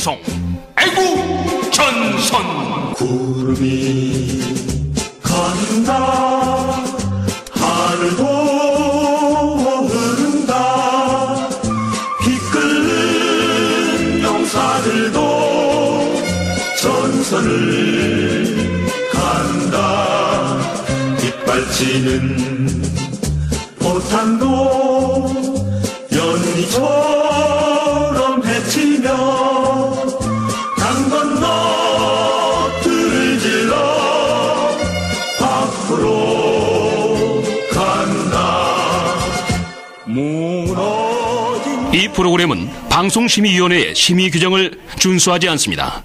방송 애국전선. 구름이 간다 하늘도 흐른다 피 끓는 용사들도 전선을 간다 빗발치는 포탄도 연기처럼 헤치며 강 건너 들질러 밖으로 간다. 무너진 이 프로그램은 방송심의위원회의 심의 규정을 준수하지 않습니다.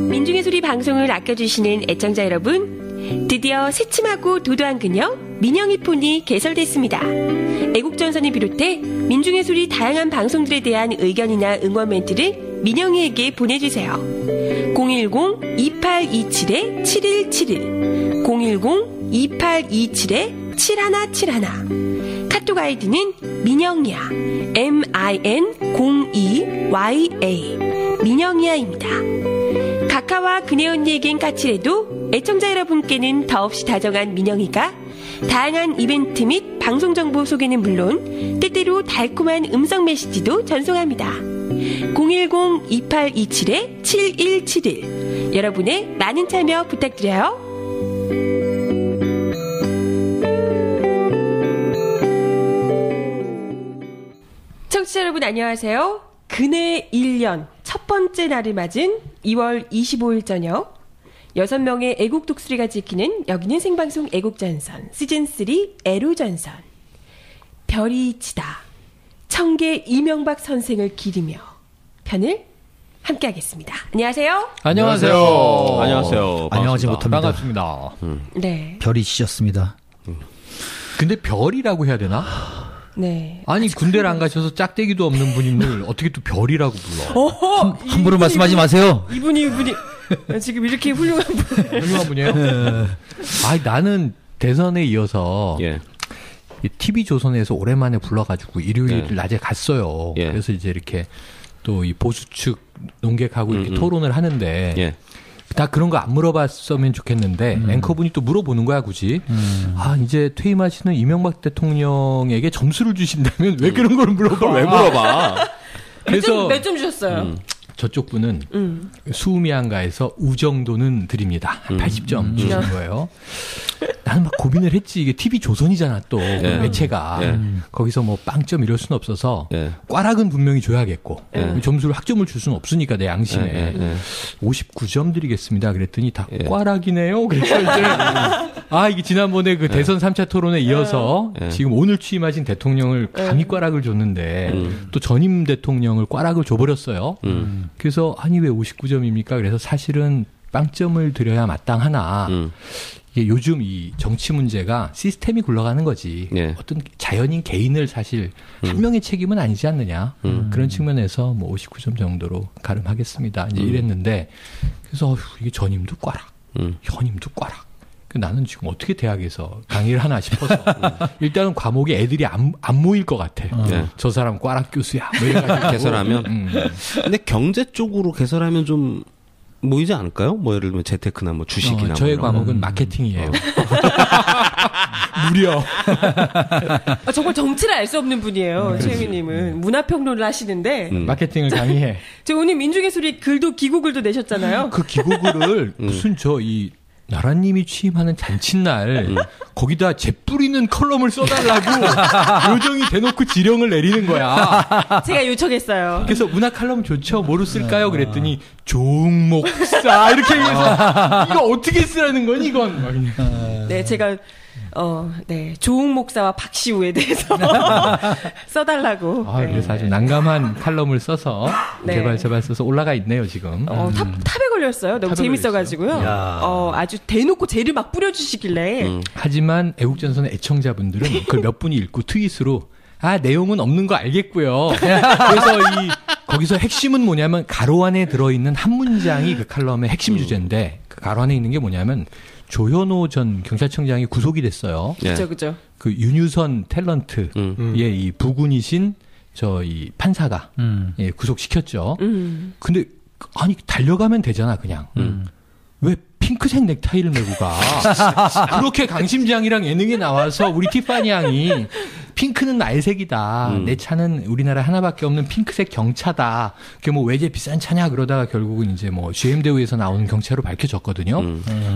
민중의 소리 방송을 아껴주시는 애청자 여러분, 드디어 새침하고 도도한 그녀 민영이 폰이 개설됐습니다. 애국전선을 비롯해 민중의 소리 다양한 방송들에 대한 의견이나 응원 멘트를 민영이에게 보내주세요. 010-2827-7171 010-2827-7171 카톡 아이디는 민영이야 MIN02YA 민영이야입니다. 각하와 그네 언니에겐 까칠해도 애청자 여러분께는 더없이 다정한 민영이가 다양한 이벤트 및 방송 정보 소개는 물론 때때로 달콤한 음성 메시지도 전송합니다. 010-2827-7171 여러분의 많은 참여 부탁드려요. 청취자 여러분 안녕하세요. 그네 1년 첫 번째 날을 맞은 2월 25일 저녁 6명의 애국 독수리가 지키는 여기는 생방송 애국전선 시즌3 애로전선 별이 지다 청계 이명박 선생을 기리며 편을 함께하겠습니다. 안녕하세요. 안녕하세요. 안녕하세요. 안녕하지 못합니다. 반갑습니다. 네. 별이 지셨습니다. 근데 별이라고 해야 되나? 네. 아니 군대를 안 가셔서 짝대기도 없는 분임을 어떻게 또 별이라고 불러? 함부로 말씀하지 마세요. 이분이 지금 이렇게 훌륭한 분. 훌륭한 분이에요? 네. 아니 나는 대선에 이어서 예. TV 조선에서 오랜만에 불러가지고 일요일 예. 낮에 갔어요. 예. 그래서 이제 이렇게 또 이 보수 측 논객하고 이렇게 토론을 하는데 예. 다 그런 거 안 물어봤으면 좋겠는데 앵커분이 또 물어보는 거야 굳이. 아 이제 퇴임하시는 이명박 대통령에게 점수를 주신다면 왜 그런 걸 물어봐? 왜 물어봐? 그래서 몇 점 주셨어요? 저쪽 분은 수미안가에서 우정도는 드립니다. 한 80점 주신 거예요. 나는 막 고민을 했지. 이게 TV 조선이잖아 또 매체가. 거기서 뭐 빵점 이럴 수는 없어서 꽈락은 분명히 줘야겠고 점수를 학점을 줄 수는 없으니까 내 양심에 59점 드리겠습니다. 그랬더니 다 꽈락이네요. 그래서 이제 이게 지난번에 그 대선 3차 토론에 이어서 지금 오늘 취임하신 대통령을 감히 꽈락을 줬는데 또 전임 대통령을 꽈락을 줘버렸어요. 그래서 아니 왜 59점입니까? 그래서 사실은 빵점을 드려야 마땅하나 이게 요즘 이 정치 문제가 시스템이 굴러가는 거지. 어떤 자연인 개인을 사실 한 명의 책임은 아니지 않느냐. 그런 측면에서 뭐 59점 정도로 가름하겠습니다. 이제 이랬는데 그래서 이게 전임도 꽈락, 현임도 꽈락. 나는 지금 어떻게 대학에서 강의를 하나 싶어서 일단은 과목에 애들이 안 모일 것 같아. 저 사람 꽈락 교수야. 뭐 이래가지고 개설하면. 근데 경제 쪽으로 개설하면 좀 모이지 않을까요? 뭐 예를 들면 재테크나 뭐 주식이나. 저의 뭐 과목은 마케팅이에요. 무려. 정말 정치를 알 수 없는 분이에요. 최영희님은 문화평론을 하시는데 마케팅을 강의해. 저 오늘 민중의 소리 글도 기고글도 내셨잖아요. 그 기고글을 무슨 이 나라님이 취임하는 잔칫날 거기다 재 뿌리는 컬럼을 써달라고 요정이 대놓고 지령을 내리는 거야. 제가 요청했어요. 그래서 문화 칼럼 좋죠. 뭐로 쓸까요? 그랬더니 종목사 이렇게 해서 이거 어떻게 쓰라는 거니 이건. 네, 제가 조웅 목사와 박시우에 대해서 써달라고. 그래서 아주 난감한 칼럼을 써서 개발 써서 올라가 있네요 지금. 탑에 걸렸어요. 너무 재밌어가지고요. 아주 대놓고 죄를 막 뿌려주시길래. 하지만 애국전선의 애청자분들은 그걸 몇 분이 읽고 트윗으로 내용은 없는 거 알겠고요. 그래서 거기서 핵심은 뭐냐면 가로 안에 들어있는 한 문장이 그 칼럼의 핵심 주제인데 그 가로 안에 있는 게 뭐냐면 조현오 전 경찰청장이 구속이 됐어요. 예. 그죠. 그 윤유선 탤런트의 이 부군이신 이 판사가 예, 구속시켰죠. 근데 아니 달려가면 되잖아 그냥. 왜 핑크색 넥타이를 메고 가? 그렇게 강심장이랑 예능에 나와서 우리 티파니 양이 핑크는 나의 색이다. 내 차는 우리나라 하나밖에 없는 핑크색 경차다. 그게 뭐 외제 비싼 차냐 그러다가 결국은 이제 뭐 GM대우에서 나오는 경차로 밝혀졌거든요.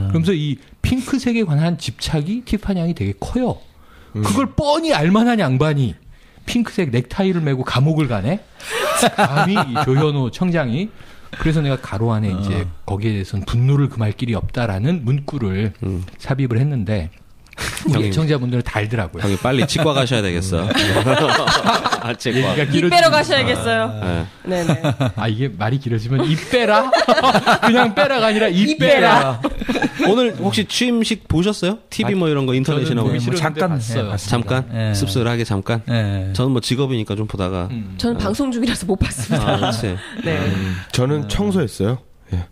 그러면서 이 핑크색에 관한 집착이 티파니 양이 되게 커요. 그걸 뻔히 알만한 양반이 핑크색 넥타이를 메고 감옥을 가네? 감히 이 조현오 청장이. 그래서 내가 가로 안에 이제 거기에 대해서는 분노를 금할 길이 없다라는 문구를 삽입을 했는데 우리 애청자분들은 다 알더라고요. 형님 빨리 치과 가셔야 되겠어. 치과. 입 빼러 가셔야겠어요. 네네. 아 이게 말이 길어지면 입 빼라? 그냥 빼라가 아니라 입 빼라. 오늘 혹시 취임식 보셨어요? TV 뭐 이런 거 인터넷이나 저는 뭐. 보기 싫었는데 잠깐 봤어요. 봤습니다. 잠깐? 예. 씁쓸하게 잠깐? 예. 저는 뭐 직업이니까 좀 보다가. 저는 방송 중이라서 못 봤습니다. 아, 그렇지. 네. 저는 청소했어요. 예.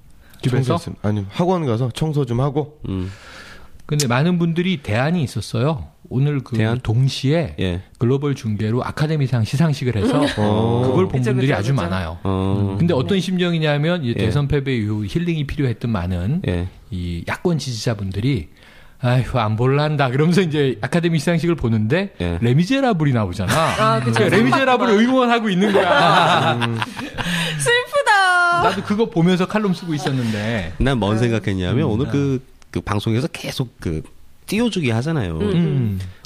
집에서? 청소했습니다. 아니 학원 가서 청소 좀 하고. 근데 많은 분들이 대안이 있었어요. 오늘 그 대안? 동시에 예. 글로벌 중계로 아카데미상 시상식을 해서 그걸 본 그쵸, 분들이 그쵸, 아주 그쵸. 많아요. 어. 근데 어떤 심정이냐면 이제 예. 대선 패배 이후 힐링이 필요했던 많은 예. 이 야권 지지자분들이 아휴 안 볼란다 그러면서 이제 아카데미 시상식을 보는데 예. 레미제라블이 나오잖아. 아, 그쵸. 그러니까 레미제라블을 응원하고 있는 거야. 슬프다. 나도 그거 보면서 칼럼 쓰고 있었는데. 난 뭔 생각했냐면 오늘 그 방송에서 계속 그 띄워주기 하잖아요.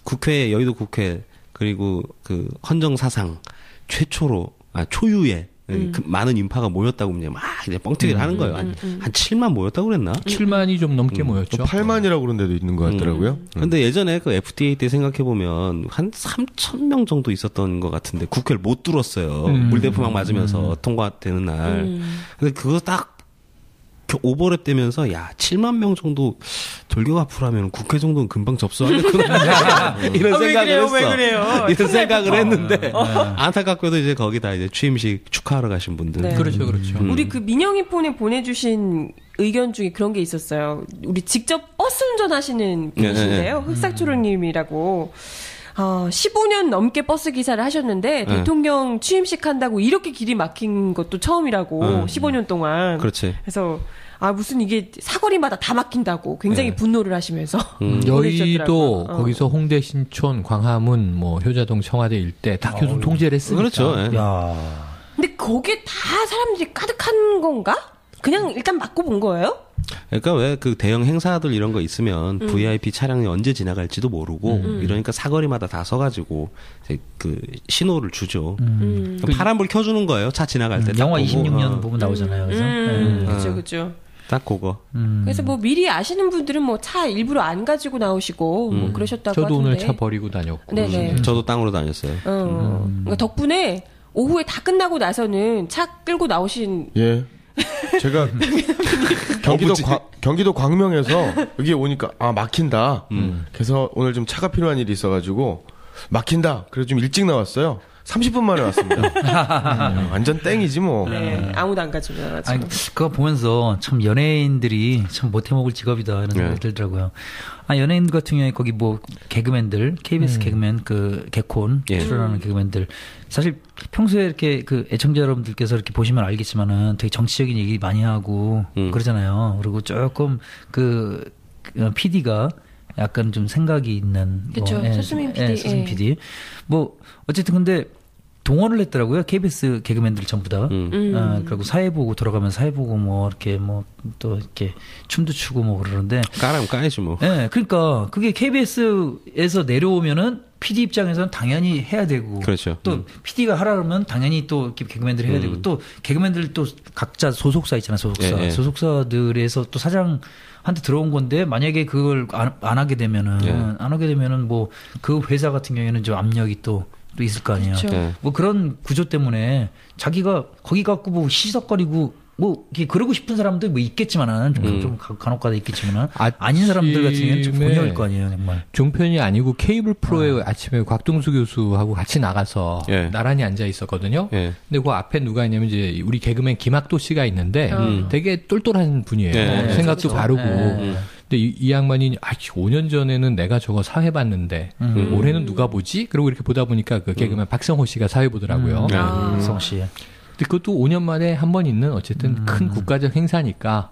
국회, 여의도 국회, 그리고 그 헌정사상 최초로, 초유의 그 많은 인파가 모였다고 이제 막 이제 뻥튀기를 하는 거예요. 한 7만 모였다고 그랬나? 7만이 좀 넘게 모였죠. 8만이라고 그런 데도 있는 것 같더라고요. 근데 예전에 그 FDA 때 생각해보면 한 3,000명 정도 있었던 것 같은데 국회를 못 뚫었어요. 물대포막 맞으면서 통과되는 날. 근데 그거 딱 오버랩 되면서 7만 명 정도 돌격 앞으로 하면 국회 정도는 금방 접수하겠구나. 이런 생각을 했어. 왜 그래요? 이런 생각을 했는데 안타깝게도 이제 거기다 이제 취임식 축하하러 가신 분들. 네. 그렇죠, 그렇죠. 우리 그 민영이 폰에 보내주신 의견 중에 그런 게 있었어요. 우리 직접 버스 운전하시는 분이신데요. 흑사초롱님이라고. 15년 넘게 버스 기사를 하셨는데 대통령 취임식 한다고 이렇게 길이 막힌 것도 처음이라고 15년 동안. 그렇지. 그래서 무슨 이게 사거리마다 다 막힌다고 굉장히 분노를 하시면서 여의도 보내주셨더라고요. 거기서 홍대 신촌 광화문 뭐 효자동 청와대 일대 다 교통 통제를 했으니까. 그렇죠. 예. 야. 근데 거기에 다 사람들이 가득한 건가? 그냥 일단 막고 본 거예요? 그러니까 왜 그 대형 행사들 이런 거 있으면 VIP 차량이 언제 지나갈지도 모르고 이러니까 사거리마다 다 서가지고 이제 그 신호를 주죠. 파란불 켜주는 거예요. 차 지나갈 때. 딱 영화 보고. 26년 보면 나오잖아요. 그래서 그렇죠, 그렇죠. 딱 그거. 그래서 뭐 미리 아시는 분들은 뭐 차 일부러 안 가지고 나오시고 뭐 그러셨다고 저도 하던데. 오늘 차 버리고 다녔고. 네네. 저도 땅으로 다녔어요. 그러니까 덕분에 오후에 다 끝나고 나서는 차 끌고 나오신 예. 제가 경기도 광명에서 여기 오니까 막힌다. 그래서 오늘 좀 차가 필요한 일이 있어가지고 막힌다. 그래서 좀 일찍 나왔어요. 30분 만에 왔습니다. 완전 땡이지 뭐. 네, 아무도 안 가지고 아니, 그거 보면서 참 연예인들이 참 못해먹을 직업이다 이런 생각이 들더라고요. 연예인 같은 경우에 거기 뭐 개그맨들, KBS 개그맨 그 개콘 출연하는 개그맨들 사실 평소에 이렇게 그 애청자 여러분들께서 이렇게 보시면 알겠지만은 되게 정치적인 얘기 많이 하고 그러잖아요. 그리고 조금 그 PD가 약간 좀 생각이 있는 그쵸, 서수민 PD. 서수민 PD. 뭐 어쨌든 근데 동원을 했더라고요. KBS 개그맨들 전부 다. 그리고 사회 보고 돌아가면서 사회 보고 뭐 이렇게 뭐 또 이렇게 춤도 추고 뭐 그러는데. 까라면 까야지 뭐. 네, 그러니까 그게 KBS에서 내려오면은 PD 입장에서는 당연히 해야 되고. 그렇죠. 또 PD가 하라 그러면 당연히 또 이렇게 개그맨들이 해야 되고 또 개그맨들 또 각자 소속사 있잖아, 소속사. 예. 소속사들에서 또 사장한테 들어온 건데 만약에 그걸 안 하게 되면은 안 하게 되면은 뭐 그 회사 같은 경우에는 좀 압력이 또 있을 거 아니에요. 그렇죠. 네. 뭐 그런 구조 때문에 자기가 거기 갖고 뭐 시석거리고 뭐 그러고 싶은 사람도 뭐 있겠지만은 좀 간혹가다 있겠지만은 아닌 사람들 같은 경우는 좀 본의 어릴 거 아니에요, 정말. 종편이 아니고 케이블 프로에 아침에 곽동수 교수하고 같이 나가서 나란히 앉아 있었거든요. 근데 그 앞에 누가 있냐면 이제 우리 개그맨 김학도 씨가 있는데 되게 똘똘한 분이에요. 생각도 바르고. 근데 이 양반이 5년 전에는 내가 저거 사회 봤는데 올해는 누가 보지? 그러고 이렇게 보다 보니까 그 개그맨 박성호 씨가 사회 보더라고요. 박성호 씨. 근데 그것도 5년 만에 한 번 있는 어쨌든 큰 국가적 행사니까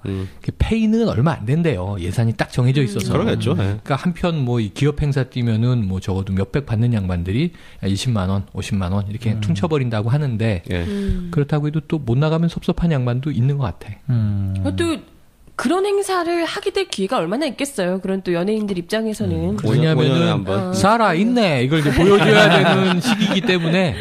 페이는 얼마 안 된대요. 예산이 딱 정해져 있어서. 그러겠죠. 그러니까 한편 뭐 이 기업 행사 뛰면은 뭐 적어도 몇백 받는 양반들이 20만 원, 50만 원 이렇게 퉁쳐버린다고 하는데 그렇다고 해도 또 못 나가면 섭섭한 양반도 있는 것 같아. 또 그런 행사를 하게 될 기회가 얼마나 있겠어요. 그런 또 연예인들 입장에서는. 왜냐하면은 살아 있네 이걸 이제 보여줘야 되는 시기이기 때문에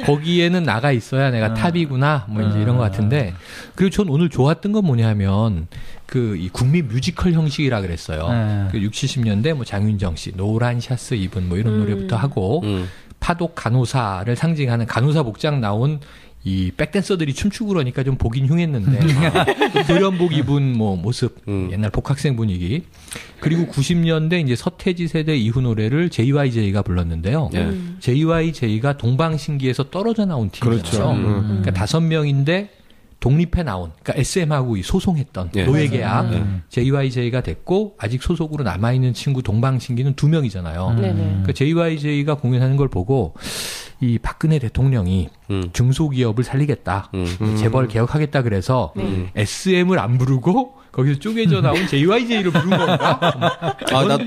거기에는 나가 있어야 내가 탑이구나 뭐 이제 이런 것 같은데. 그리고 전 오늘 좋았던 건 뭐냐면 그 이 국민 뮤지컬 형식이라 그랬어요. 그 60, 70년대 뭐 장윤정 씨 노란 샤스 입은 뭐 이런 노래부터 하고 파독 간호사를 상징하는 간호사 복장 나온 이 백댄서들이 춤추고 그러니까 좀 보긴 흉했는데 돌연복 입은 뭐 모습 옛날 복학생 분위기 그리고 90년대 이제 서태지 세대 이후 노래를 JYJ가 불렀는데요. JYJ가 동방신기에서 떨어져 나온 팀이었죠. 그렇죠. 그러니까 5명인데 독립해 나온, 그러니까 SM하고 소송했던 노예계약 JYJ가 됐고 아직 소속으로 남아있는 친구 동방신기는 2명이잖아요. 그러니까 JYJ가 공연하는 걸 보고 이 박근혜 대통령이 중소기업을 살리겠다, 재벌 개혁하겠다 그래서 SM을 안 부르고 거기서 쪼개져 나온 JYJ를 부른 건가?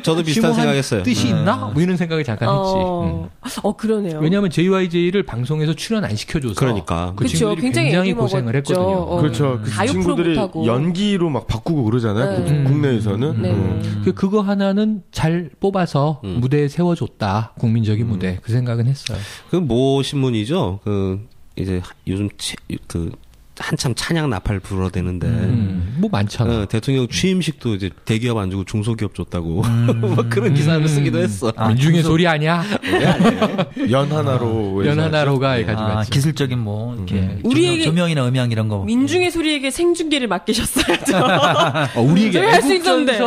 저도 비슷한 생각했어요. 뜻이 있나? 뭐 이런 생각을 잠깐 했지. 그러네요. 왜냐하면 JYJ를 방송에서 출연 안 시켜줘서. 그러니까. 그 친구들이 굉장히 고생을 했거든요. 그렇죠. 그 친구들이 연기로 막 바꾸고 그러잖아요. 국내에서는. 그거 하나는 잘 뽑아서 무대에 세워줬다. 국민적인 무대. 그 생각은 했어요. 그 모 신문이죠. 이제 요즘 한참 찬양 나팔 불어대는데 뭐 많잖아. 대통령 취임식도 이제 대기업 안 주고 중소기업 줬다고 막 그런 기사를 쓰기도 했어. 민중의 소리 아니야? 연 하나로가 가지고 기술적인 뭐 이렇게 우리에게 조명이나 음향 이런 거 민중의 소리에게 생중계를 맡기셨어야죠. 우리에게 할 수 있었는데.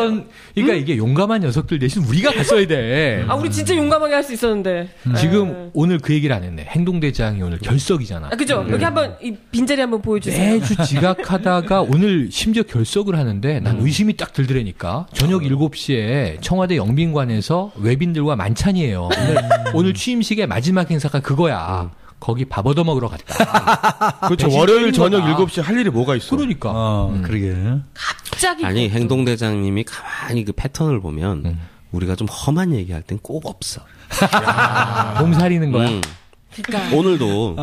그러니까 이게 용감한 녀석들 대신 우리가 갔어야 돼. 우리 진짜 용감하게 할 수 있었는데. 지금 오늘 그 얘기를 안 했네. 행동대장이 오늘 결석이잖아. 그죠? 여기 한번 이 빈자리 한번 보여주세요. 매주 지각하다가 오늘 심지어 결석을 하는데 난 의심이 딱 들더라니까. 저녁 7시에 청와대 영빈관에서 외빈들과 만찬이에요. 오늘 취임식의 마지막 행사가 그거야. 거기 밥 얻어 먹으러 갔다. 그렇죠. 월요일 저녁 7시에 할 일이 뭐가 있어. 그러니까. 그러게. 갑자기. 아니, 행동대장님이 가만히 그 패턴을 보면 우리가 좀 험한 얘기할 땐 꼭 없어. 몸살이는 거야. 그러니까. 오늘도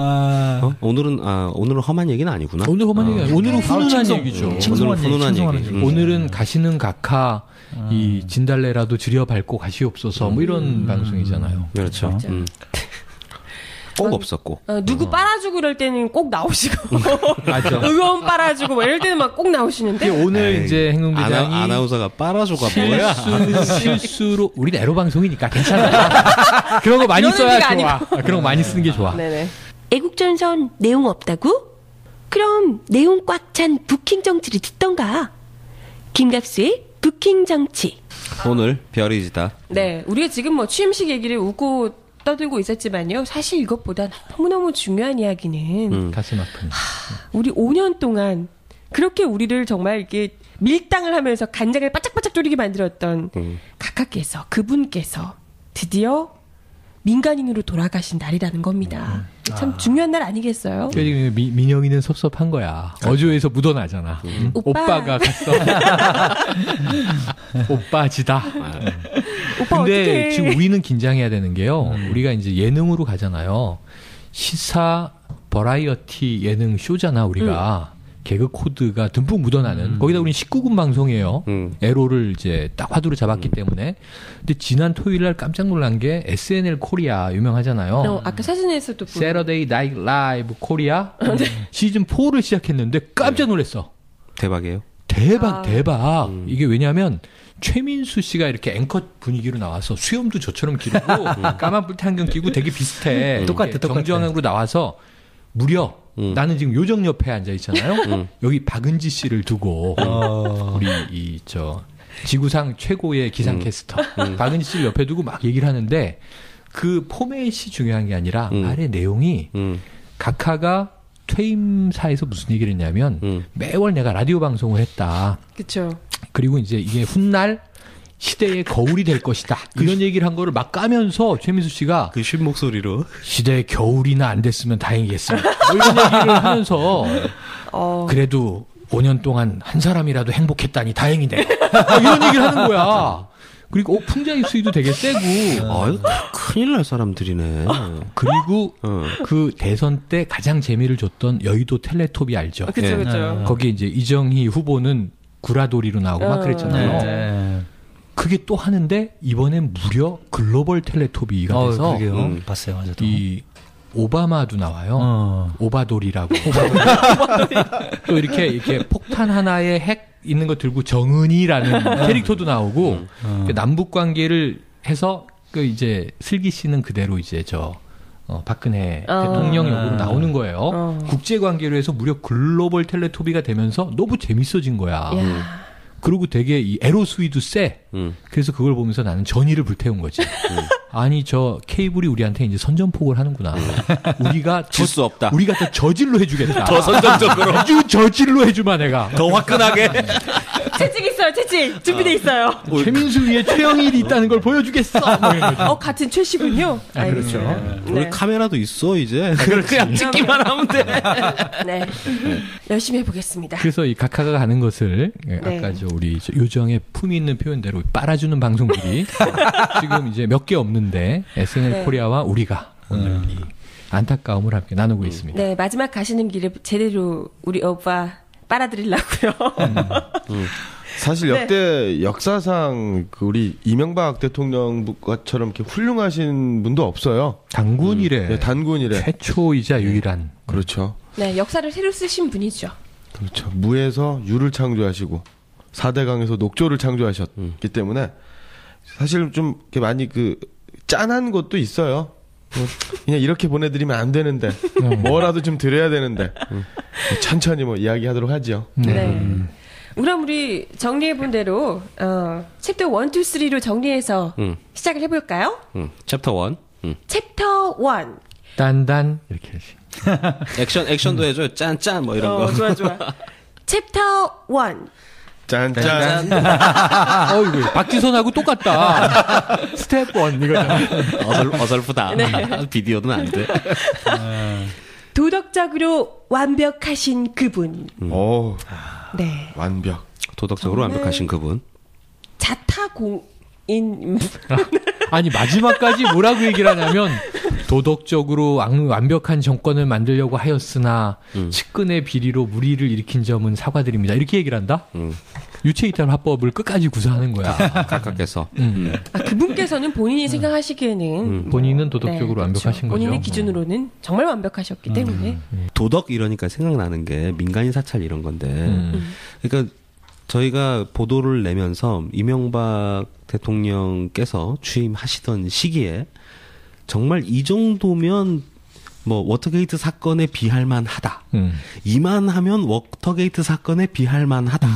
오늘은 험한 얘기는 아니구나. 오늘 험한 얘기 아니야. 오늘은 훈훈한 얘기죠. 오늘은 훈훈한 얘기. 오늘은 가시는 각하 이 진달래라도 들여밟고 가시옵소서 뭐 이런 방송이잖아요. 그렇죠. 꼭 없었고. 누구 빨아주고 그럴 때는 꼭 나오시고. 맞아. 의원 빨아주고 뭐 이럴 때는 막 꼭 나오시는데. 오늘 이제 행동대장이 아나운서가 빨아줘가 뭐야? 실수로 우리 에로 방송이니까 괜찮아. 그런 거 많이 써야 좋아. 그런 거 많이 쓰는 게 좋아. 네네. 애국전선 내용 없다고? 그럼 내용 꽉 찬 부킹 정치를 듣던가. 김갑수의 부킹 정치. 오늘 별이 지다. 네, 우리가 지금 뭐 취임식 얘기를 웃고 떠들고 있었지만요. 사실 이것보다 너무너무 중요한 이야기는 가슴 아픈. 우리 5년 동안 그렇게 우리를 정말 이렇게 밀당을 하면서 간장을 바짝바짝 졸이게 만들었던 각하께서 그분께서 드디어 민간인으로 돌아가신 날이라는 겁니다. 참 중요한 날 아니겠어요? 민영이는 섭섭한 거야. 어조에서 묻어나잖아. 오빠가 갔어. 오빠지다. 오빠 근데 어떡해. 지금 우리는 긴장해야 되는 게요. 우리가 이제 예능으로 가잖아요. 시사 버라이어티 예능 쇼잖아 우리가. 개그 코드가 듬뿍 묻어나는. 거기다 우리는 19금 방송이에요. 에로를 이제 딱 화두로 잡았기 때문에. 근데 지난 토요일 날 깜짝 놀란 게 SNL 코리아 유명하잖아요. 아까 사진에서도 Saturday Night Live 코리아 시즌 4를 시작했는데 깜짝 놀랐어. 대박이에요. 대박. 이게 왜냐하면 최민수 씨가 이렇게 앵커 분위기로 나와서 수염도 저처럼 기르고 까만 뿔테 안경 끼고 되게 비슷해. 똑같아. 정정으로 나와서 무려 나는 지금 요정 옆에 앉아 있잖아요. 여기 박은지 씨를 두고 우리 지구상 최고의 기상캐스터 박은지 씨를 옆에 두고 막 얘기를 하는데 그 포맷이 중요한 게 아니라 말의 내용이 각하가 퇴임사에서 무슨 얘기를 했냐면 매월 내가 라디오 방송을 했다. 그렇죠. 그리고 이제 이게 훗날 시대의 거울이 될 것이다. 이런 얘기를 한 거를 막 까면서 최민수 씨가 그 쉰 목소리로 시대의 겨울이나 안 됐으면 다행이겠습니다. 뭐 이런 얘기를 하면서 그래도 5년 동안 한 사람이라도 행복했다니 다행이네. 이런 얘기를 하는 거야. 그리고 풍자 입수도 되게 세고. 아유, 큰일 날 사람들이네. 그리고 그 대선 때 가장 재미를 줬던 여의도 텔레토비 알죠? 그렇죠, 그렇죠. 거기 이제 이정희 후보는 구라돌이로 나오고 막 그랬잖아요. 네. 그게 또 하는데 이번엔 무려 글로벌 텔레토비가 돼서 봤어요, 맞아요. 이 오바마도 나와요. 오바돌이라고. 또 이렇게 폭탄 하나에 핵 있는 거 들고 정은이라는 캐릭터도 나오고 남북 관계를 해서 그 이제 슬기 씨는 그대로 이제 박근혜 대통령 역으로 나오는 거예요. 국제 관계로 해서 무려 글로벌 텔레토비가 되면서 너무 재밌어진 거야. 그리고 되게 이 에로스위도 세. 그래서 그걸 보면서 나는 전의를 불태운 거지. 아니 저 케이블이 우리한테 이제 선전포고를 하는구나. 우리가 질 수 없다. 우리가 더 저질로 해주겠다. 더 선정적으로. 아주 저질로 해주마 내가. 더 화끈하게. 채찍 있어요, 채찍 준비돼 있어요. 최민수 위에 최영일이 있다는 걸 보여주겠어. 같은 최씨군요. 그렇죠. 우리 카메라도 있어 이제. 그냥 찍기만 하면 돼. 네, 열심히 해보겠습니다. 그래서 이 각하가 가는 것을 아까 우리 요정의 품위 있는 표현대로 빨아주는 방송들이 지금 이제 몇 개 없는데 SNL 코리아와 우리가 오늘 이 안타까움을 함께 나누고 있습니다. 네, 마지막 가시는 길에 제대로 우리 오빠 빨아드리려고요. 사실 역대 역사상 그 우리 이명박 대통령처럼 이렇게 훌륭하신 분도 없어요. 단군 이래. 네, 단군 이래. 최초이자 유일한. 그렇죠. 네, 역사를 새로 쓰신 분이죠. 그렇죠. 무에서 유를 창조하시고 4대강에서 녹조를 창조하셨기 때문에 사실 좀 이렇게 많이 짠한 것도 있어요. 그냥 이렇게 보내드리면 안 되는데 뭐라도 좀 드려야 되는데 천천히 이야기하도록 하죠. 네. 그럼 우리 정리해본 대로 챕터 1, 2, 3로 정리해서 시작을 해볼까요? 챕터 1. 챕터 1. 딴딴 이렇게 하시. 액션도 해줘요. 짠짠 뭐 이런 거. 좋아. 챕터 1. 짠짠. 이거 박지선하고 똑같다. 스텝 1 이거잖아. 어설프다. 네. 비디오는 안 돼. 도덕적으로 완벽하신 그분. 오, 네. 완벽. 도덕적으로 완벽하신 그분. 자타공인. 아니 마지막까지 뭐라고 얘기를 하냐면 도덕적으로 완벽한 정권을 만들려고 하였으나 측근의 비리로 무리를 일으킨 점은 사과드립니다. 이렇게 얘기를 한다? 유체이탈 화법을 끝까지 구사하는 거야. 각각께서. 그분께서는 본인이 생각하시기에는 본인은 도덕적으로 네, 완벽하신 그렇죠. 거죠. 본인의 기준으로는 정말 완벽하셨기 때문에. 도덕 이러니까 생각나는 게 민간인 사찰 이런 건데. 그러니까 저희가 보도를 내면서 이명박 대통령께서 취임하시던 시기에 정말 이 정도면 워터게이트 사건에 비할 만하다. 이만하면 워터게이트 사건에 비할 만하다.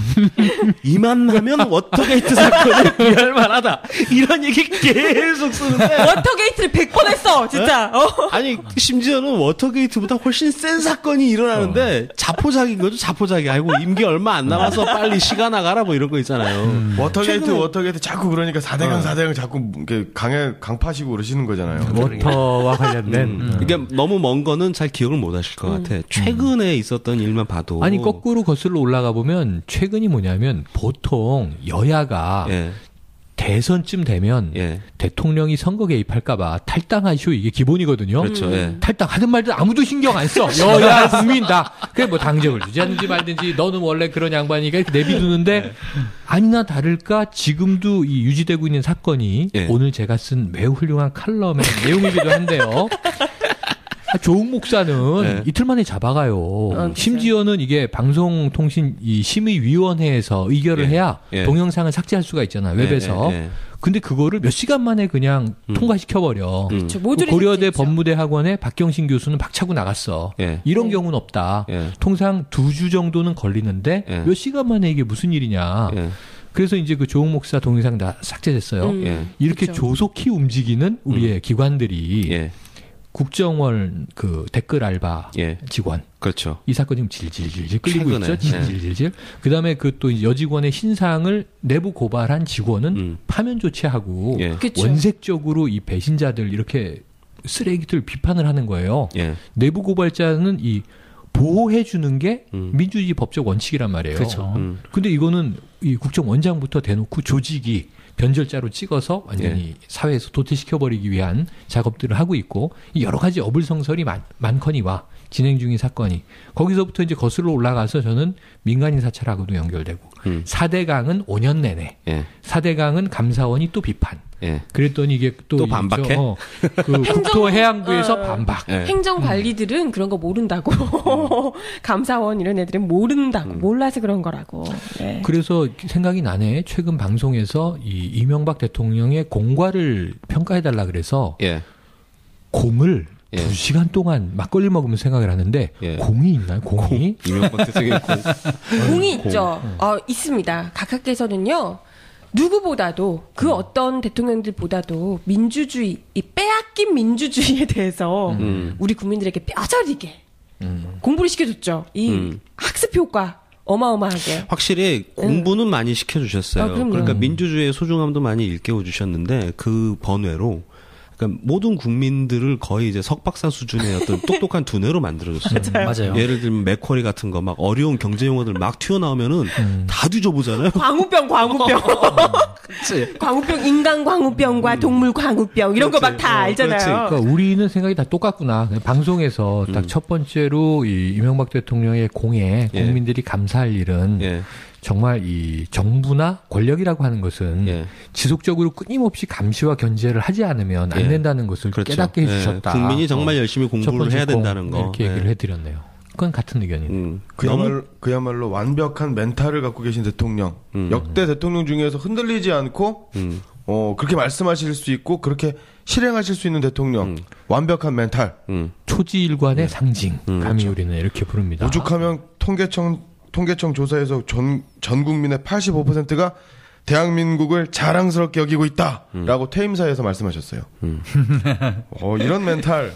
이만하면 워터게이트 사건에 비할 만하다. 이런 얘기 계속 쓰는데 워터게이트를 100번 했어, 진짜. 아니 심지어는 워터게이트보다 훨씬 센 사건이 일어나는데 자포자기인 거죠. 자포자기. 아이고 임기 얼마 안 남아서 빨리 시간 나가라 뭐 이런 거 있잖아요. 워터게이트 자꾸 그러니까 4대강 자꾸 강파시고 그러시는 거잖아요. 워터와 관련된. 이게 너무 먼 거는 잘 기억을 못 하실 것 같아. 최근에 있었던 일만 봐도. 아니 거꾸로 거슬러 올라가 보면 최근이 뭐냐면 보통 여야가 대선쯤 되면 대통령이 선거 개입할까봐 탈당하시오 이게 기본이거든요. 그렇죠. 탈당하든 말든 아무도 신경 안 써. 여야 국민 다. 그래 당적을 주지하든지 말든지 너는 원래 그런 양반이니까 이렇게 내비두는데 아니나 다를까 지금도 이 유지되고 있는 사건이 오늘 제가 쓴 매우 훌륭한 칼럼의 내용이기도 한데요. 조웅 목사는 네. 이틀 만에 잡아가요. 심지어는 이게 방송통신 이 심의위원회에서 의결을 해야 동영상을 삭제할 수가 있잖아, 웹에서. 근데 그거를 몇 시간 만에 그냥 통과시켜버려. 그렇죠. 고려대 법무대 학원의 박경신 교수는 박차고 나갔어. 이런 경우는 없다. 통상 2주 정도는 걸리는데 몇 시간 만에 이게 무슨 일이냐. 그래서 이제 그 조웅 목사 동영상 다 삭제됐어요. 이렇게 그렇죠. 조속히 움직이는 우리의 기관들이 국정원 그 댓글 알바 직원. 그렇죠. 이 사건 지금 질질질질 끌리고 최근에, 있죠. 질질질. 그다음에 그 또 여직원의 신상을 내부 고발한 직원은 파면 조치하고 그쵸. 원색적으로 이 배신자들 이렇게 쓰레기들 비판을 하는 거예요. 내부 고발자는 이 보호해 주는 게 민주주의 법적 원칙이란 말이에요. 그렇죠. 근데 이거는 이 국정원장부터 대놓고 조직이 변절자로 찍어서 완전히 사회에서 도태시켜버리기 위한 작업들을 하고 있고 여러 가지 어불성설이 많거니와 진행 중인 사건이 거기서부터 이제 거슬러 올라가서 저는 민간인 사찰하고도 연결되고 4대강은 5년 내내 4대강은 감사원이 또 비판 그랬더니 이게 또 반박해? 그 국토해양부에서 반박. 행정 관리들은 그런 거 모른다고. 감사원 이런 애들은 모른다고. 몰라서 그런 거라고. 네. 그래서 생각이 나네. 최근 방송에서 이 이명박 대통령의 공과를 평가해달라 그래서 공을 2시간 동안 막걸리 먹으면 생각을 하는데 공이 있나요? 공이? 이명박 대통령의 공이 있죠. 있습니다. 각하께서는요. 누구보다도 그 어떤 대통령들보다도 민주주의, 이 빼앗긴 민주주의에 대해서 우리 국민들에게 뼈저리게 공부를 시켜줬죠. 이 학습 효과 어마어마하게. 확실히 공부는 많이 시켜주셨어요. 그러니까 민주주의의 소중함도 많이 일깨워 주셨는데 그 번외로 그러니까 모든 국민들을 거의 이제 석박사 수준의 어떤 똑똑한 두뇌로 만들어줬어요. 맞아요. 예를 들면 맥쿼리 같은 거 막 어려운 경제 용어들 막 튀어나오면은 다 뒤져보잖아요. 광우병. 그치. 광우병, 인간 광우병과 동물 광우병 이런 거 막 다 알잖아요. 그러니까 우리는 생각이 다 똑같구나. 방송에서 딱 첫 번째로 이 이명박 대통령의 공에 국민들이 감사할 일은 정말 이 정부나 권력이라고 하는 것은 지속적으로 끊임없이 감시와 견제를 하지 않으면 안 된다는 것을 깨닫게 해주셨다. 국민이 정말 열심히 공부를 해야 된다는 거. 이렇게 얘기를 해드렸네요. 그건 같은 의견이에요. 그야말로 완벽한 멘탈을 갖고 계신 대통령. 역대 대통령 중에서 흔들리지 않고 그렇게 말씀하실 수 있고 그렇게 실행하실 수 있는 대통령. 완벽한 멘탈. 초지일관의 상징. 감히 우리는 이렇게 부릅니다. 오죽하면 통계청 조사에서 전 국민의 85%가 대한민국을 자랑스럽게 여기고 있다라고 퇴임사에서 말씀하셨어요. 이런 멘탈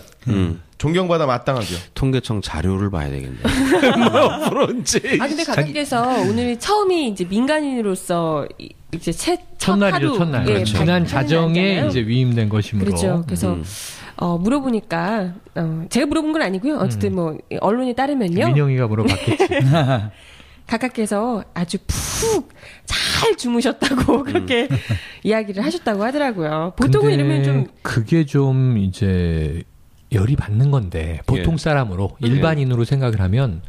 존경받아 마땅하죠. 통계청 자료를 봐야 되겠네. 그런지. 근데 각하께서 오늘 처음이 이제 민간인으로서 이제 첫날이죠, 첫날. 예, 지난 자정에 이제 위임된 것이므로. 그렇죠. 그래서 물어보니까 제가 물어본 건 아니고요. 어쨌든 뭐 언론에 따르면요. 민영이가 물어봤겠지. 각하께서 아주 푹 잘 주무셨다고 그렇게 이야기를 하셨다고 하더라고요. 보통은 이러면 좀 그게 좀 이제 열이 받는 건데 보통 사람으로 일반인으로 생각을 하면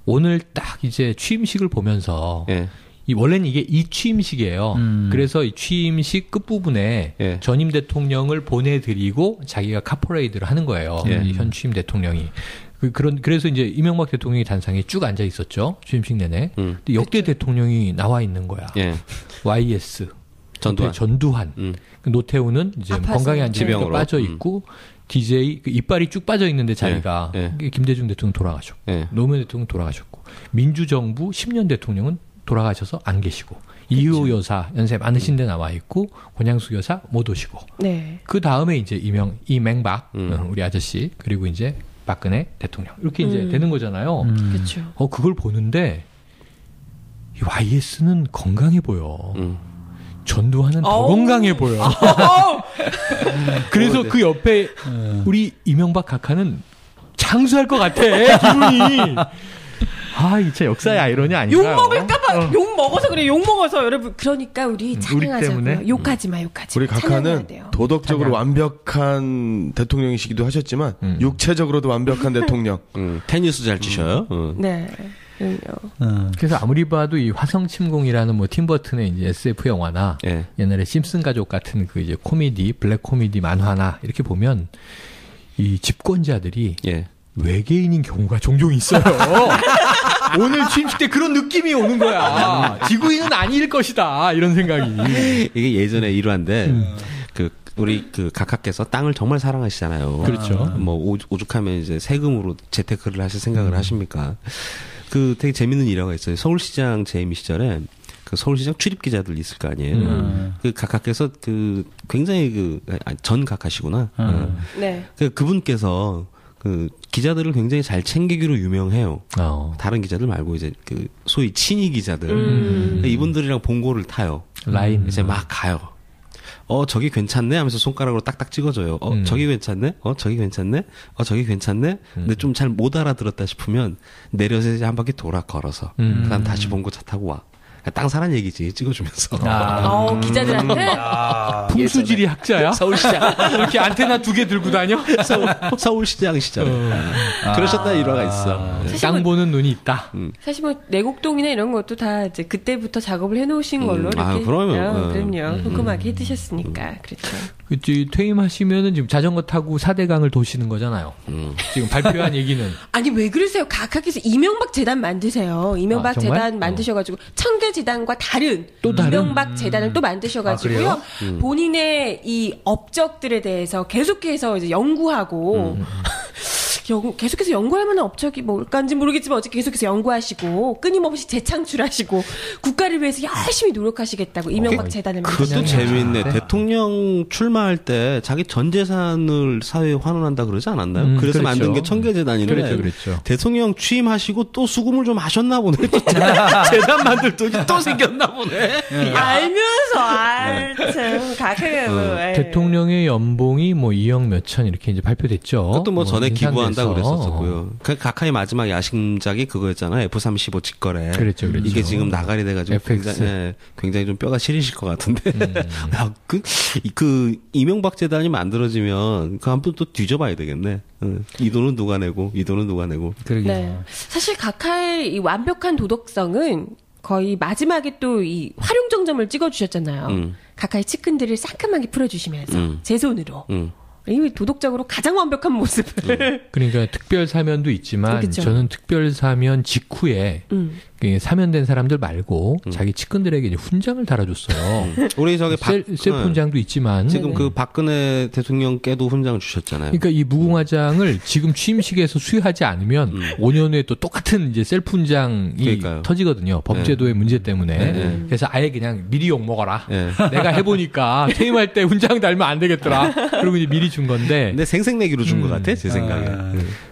오늘 딱 이제 취임식을 보면서 원래는 이게 이 취임식이에요. 그래서 이 취임식 끝부분에 전임 대통령을 보내드리고 자기가 카퍼레이드를 하는 거예요. 현 취임 대통령이. 그래서 이제 이명박 대통령이 단상에 쭉 앉아 있었죠. 취임식 내내. 근데 역대 대통령이 나와 있는 거야. YS. 전두환. 노태우는 이제 건강에 안 좋으니까 빠져 있고, DJ, 이빨이 쭉 빠져 있는데 자리가. 김대중 대통령 돌아가셨고, 노무현 대통령 돌아가셨고, 민주정부 10년 대통령은 돌아가셔서 안 계시고, 이효 여사 연세 많으신데 나와 있고, 권양숙 여사 못 오시고. 그 다음에 이제 이명박, 우리 아저씨, 그리고 이제 박근혜 대통령 이렇게 이제 되는 거잖아요. 그렇죠. 그걸 보는데 이 YS는 건강해 보여. 전두환은 더 건강해 보여. 그래서 그 옆에 우리 이명박 각하는 장수할 것 같아. 기분이. 진짜 역사의 아이러니 아닌가요? 욕 먹을까봐 욕 먹어서 그래. 욕 먹어서 여러분. 그러니까 우리 찬양하자고요. 욕하지 마. 우리 각하는 도덕적으로 완벽한 대통령이시기도 하셨지만 육체적으로도 완벽한 대통령. 테니스 잘 치셔요. 네. 그래서 아무리 봐도 이 화성침공이라는 뭐 팀버튼의 이제 SF 영화나 옛날에 심슨 가족 같은 그 이제 코미디, 블랙 코미디 만화나 이렇게 보면 이 집권자들이 예. 외계인인 경우가 종종 있어요. 오늘 취임식 때 그런 느낌이 오는 거야. 지구인은 아닐 것이다. 이런 생각이. 이게 예전에 일화인데 우리 각하께서 땅을 정말 사랑하시잖아요. 그렇죠. 뭐 오죽하면 이제 세금으로 재테크를 하실 생각을 하십니까? 되게 재밌는 일화가 있어요. 서울시장 재임 시절에 그 서울시장 출입 기자들 있을 거 아니에요. 그 각하께서 굉장히 전 각하시구나. 네. 그분께서 기자들을 굉장히 잘 챙기기로 유명해요. 다른 기자들 말고 이제 소위 친위 기자들. 이분들이랑 봉고를 타요. 라인. 이제 막 가요. 저기 괜찮네 하면서 손가락으로 딱딱 찍어줘요. 저기 괜찮네? 저기 괜찮네? 저기 괜찮네? 근데 좀 잘 못 알아들었다 싶으면 내려서 이제 한 바퀴 돌아 걸어서. 그 다음 다시 봉고 차 타고 와. 땅 사란 얘기지, 찍어주면서. 기자들한테? 풍수지리 학자야? 서울시장. 이렇게 안테나 2개 들고 다녀? 서울시장 시절에. 그러셨다는 일화가 있어. 땅 보는 눈이 있다. 사실 뭐 내곡동이나 이런 것도 다 이제 그때부터 작업을 해놓으신 걸로 이렇게. 그럼요. 꼼꼼하게 해두셨으니까. 그렇죠. 그치, 퇴임하시면은 지금 자전거 타고 4대강을 도시는 거잖아요. 지금 발표한 얘기는. 아니, 왜 그러세요? 각하께서 이명박 재단 만드세요. 이명박 재단 만드셔가지고 청계재단과 다른 이명박 재단을 또 만드셔가지고요. 본인의 이 업적들에 대해서 계속해서 이제 연구하고 계속해서 연구할 만한 업적이 뭘까인지 모르겠지만 어쨌든 계속해서 연구하시고 끊임없이 재창출하시고 국가를 위해서 열심히 노력하시겠다고 이명박 재단을 만드셨어요. 그것도 재미있네. 대통령 출마할 때 자기 전 재산을 사회에 환원한다 그러지 않았나요? 그래서 그렇죠. 만든 게 청계재단인데 그렇죠. 대통령 취임하시고 또 수금을 좀 하셨나 보네. 재단 만들 돈이 또 생겼나 보네. 알면서 참 각하가 대통령의 연봉이 2억 몇천 이렇게 이제 발표됐죠. 그것도 전에 기부한다 인상돼서. 그랬었고요. 각하의 마지막 야심작이 그거였잖아요. F-35 직거래. 그렇죠. 이게 지금 나가리 돼가지고 굉장히 좀 뼈가 시리실 것 같은데. 야, 이명박 재단이 만들어지면 한번 또 뒤져봐야 되겠네. 이 돈은 누가 내고 이 돈은 누가 내고. 그러게요. 네. 사실 각하의 이 완벽한 도덕성은 거의 마지막에 또 이 활용정점을 찍어주셨잖아요. 각하의 측근들을 상큼하게 풀어주시면서 제 손으로. 이 도덕적으로 가장 완벽한 모습을. 그러니까 특별 사면도 있지만 그쵸. 저는 특별 사면 직후에 사면된 사람들 말고 자기 측근들에게 이제 훈장을 달아줬어요. 우리 저기 셀프 훈장도 있지만 지금 박근혜 대통령께도 훈장을 주셨잖아요. 그러니까 이 무궁화장을 지금 취임식에서 수여하지 않으면 5년 후에 또 똑같은 이제 셀프 훈장이 그러니까요. 터지거든요. 법제도의 문제 때문에. 그래서 아예 그냥 미리 욕 먹어라. 내가 해보니까 퇴임할 때 훈장 달면 안 되겠더라. 그리고 이제 미리 준 건데. 근데 생색내기로 준 것 같아, 제 생각에.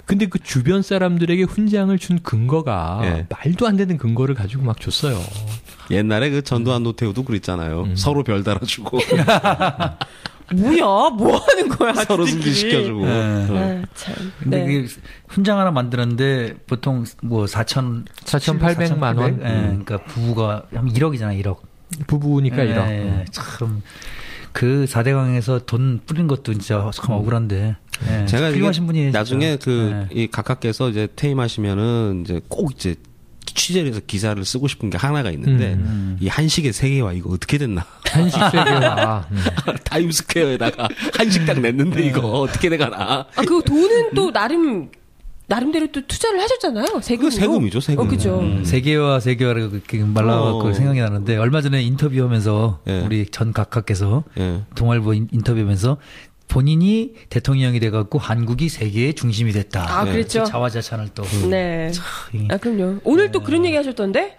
근데 그 주변 사람들에게 훈장을 준 근거가 말도 안 되는 근거를 가지고 막 줬어요. 옛날에 전두환 노태우도 그랬잖아요. 서로 별 달아주고. 뭐야? 뭐 하는 거야? 서로 승진시켜주고. 참. 근데 그 훈장 하나 만들었는데 보통 4,800만 원. 그러니까 부부가 한 1억이잖아요, 1억. 부부니까 1억. 참. 그 4대강에서 돈 뿌린 것도 진짜 참 억울한데. 제가 훌륭하신 분이 나중에 이 각하께서 이제 퇴임하시면은 이제 꼭 이제 취재를 해서 기사를 쓰고 싶은 게 하나가 있는데 이 한식의 세계화 이거 어떻게 됐나? 한식 세계화. 타임스퀘어에다가 한식당 냈는데 이거 어떻게 돼가나? 그 돈은 또 나름대로 또 투자를 하셨잖아요. 세금으로. 세금이죠, 세금. 그죠. 세계화라고 그렇게 말라갖고 생각이 나는데 얼마 전에 인터뷰하면서 우리 전 각하께서 동아일보 인터뷰하면서 본인이 대통령이 돼갖고 한국이 세계의 중심이 됐다. 그렇죠. 자화자찬을 또. 네. 그럼요. 오늘 또 그런 얘기 하셨던데?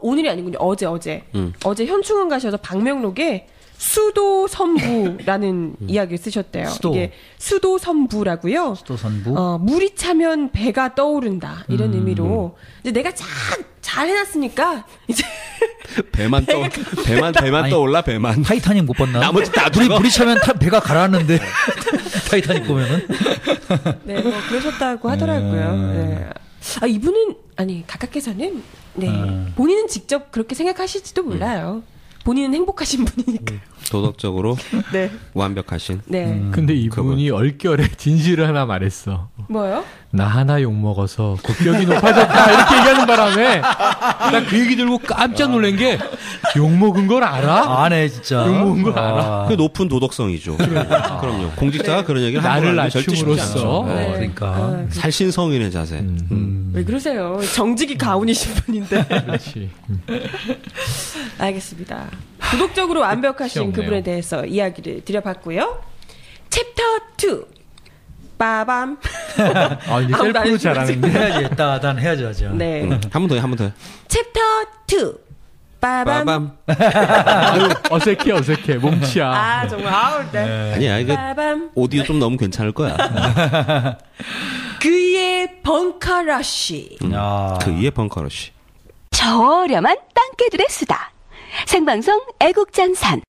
오늘이 아니군요. 어제. 어제 현충원 가셔서 방명록에 수도선부라는 이야기를 쓰셨대요. 이게 수도선부라고요. 수도선부. 물이 차면 배가 떠오른다. 이런 의미로. 이제 내가 잘 해놨으니까 이제 배만 떠올라 배만. 타이타닉 못 봤나? 나머지 다 물이 차면 배가 가라앉는데 타이타닉 보면은. 네, 그러셨다고 하더라고요. 네. 이분은 각하께서는 본인은 직접 그렇게 생각하실지도 몰라요. 본인은 행복하신 분이니까요. 도덕적으로 완벽하신. 네. 근데 이분이 얼결에 진실을 하나 말했어. 뭐요? 나 하나 욕먹어서 국격이 높아졌다 이렇게 얘기하는 바람에 나 그 얘기 들고 깜짝 놀란 게 욕먹은 걸 알아? 안 해 진짜. 욕먹은 걸 알아? 그 높은 도덕성이죠. 그럼요. 공직자가 그런 얘기를 나를 하면 절대 쉽지 낮춤으로써. 않죠. 네. 그러니까 살신성인의 자세. 왜 그러세요? 정직이 가훈이신 분인데. 그렇지. 알겠습니다. 도덕적으로 완벽하신 없네요. 그분에 대해서 이야기를 드려봤고요. 챕터 2. 빠밤. 아, 이제 아무도 안 셀프로 해주지. 잘하는데. 해야지. 단 해야죠. 하죠. 네. 한 번 더 해, 한 번 더 해. 챕터 2. 빠밤. 빠밤. 아유, 어색해. 몸치야. 아, 정말. 아우, 네. 아니야, 이거 빠밤. 오디오 좀 넣으면 괜찮을 거야. 그의 벙커러쉬. 그 이에 벙커러쉬. 저렴한 땅개들의 수다. 생방송 애국전선.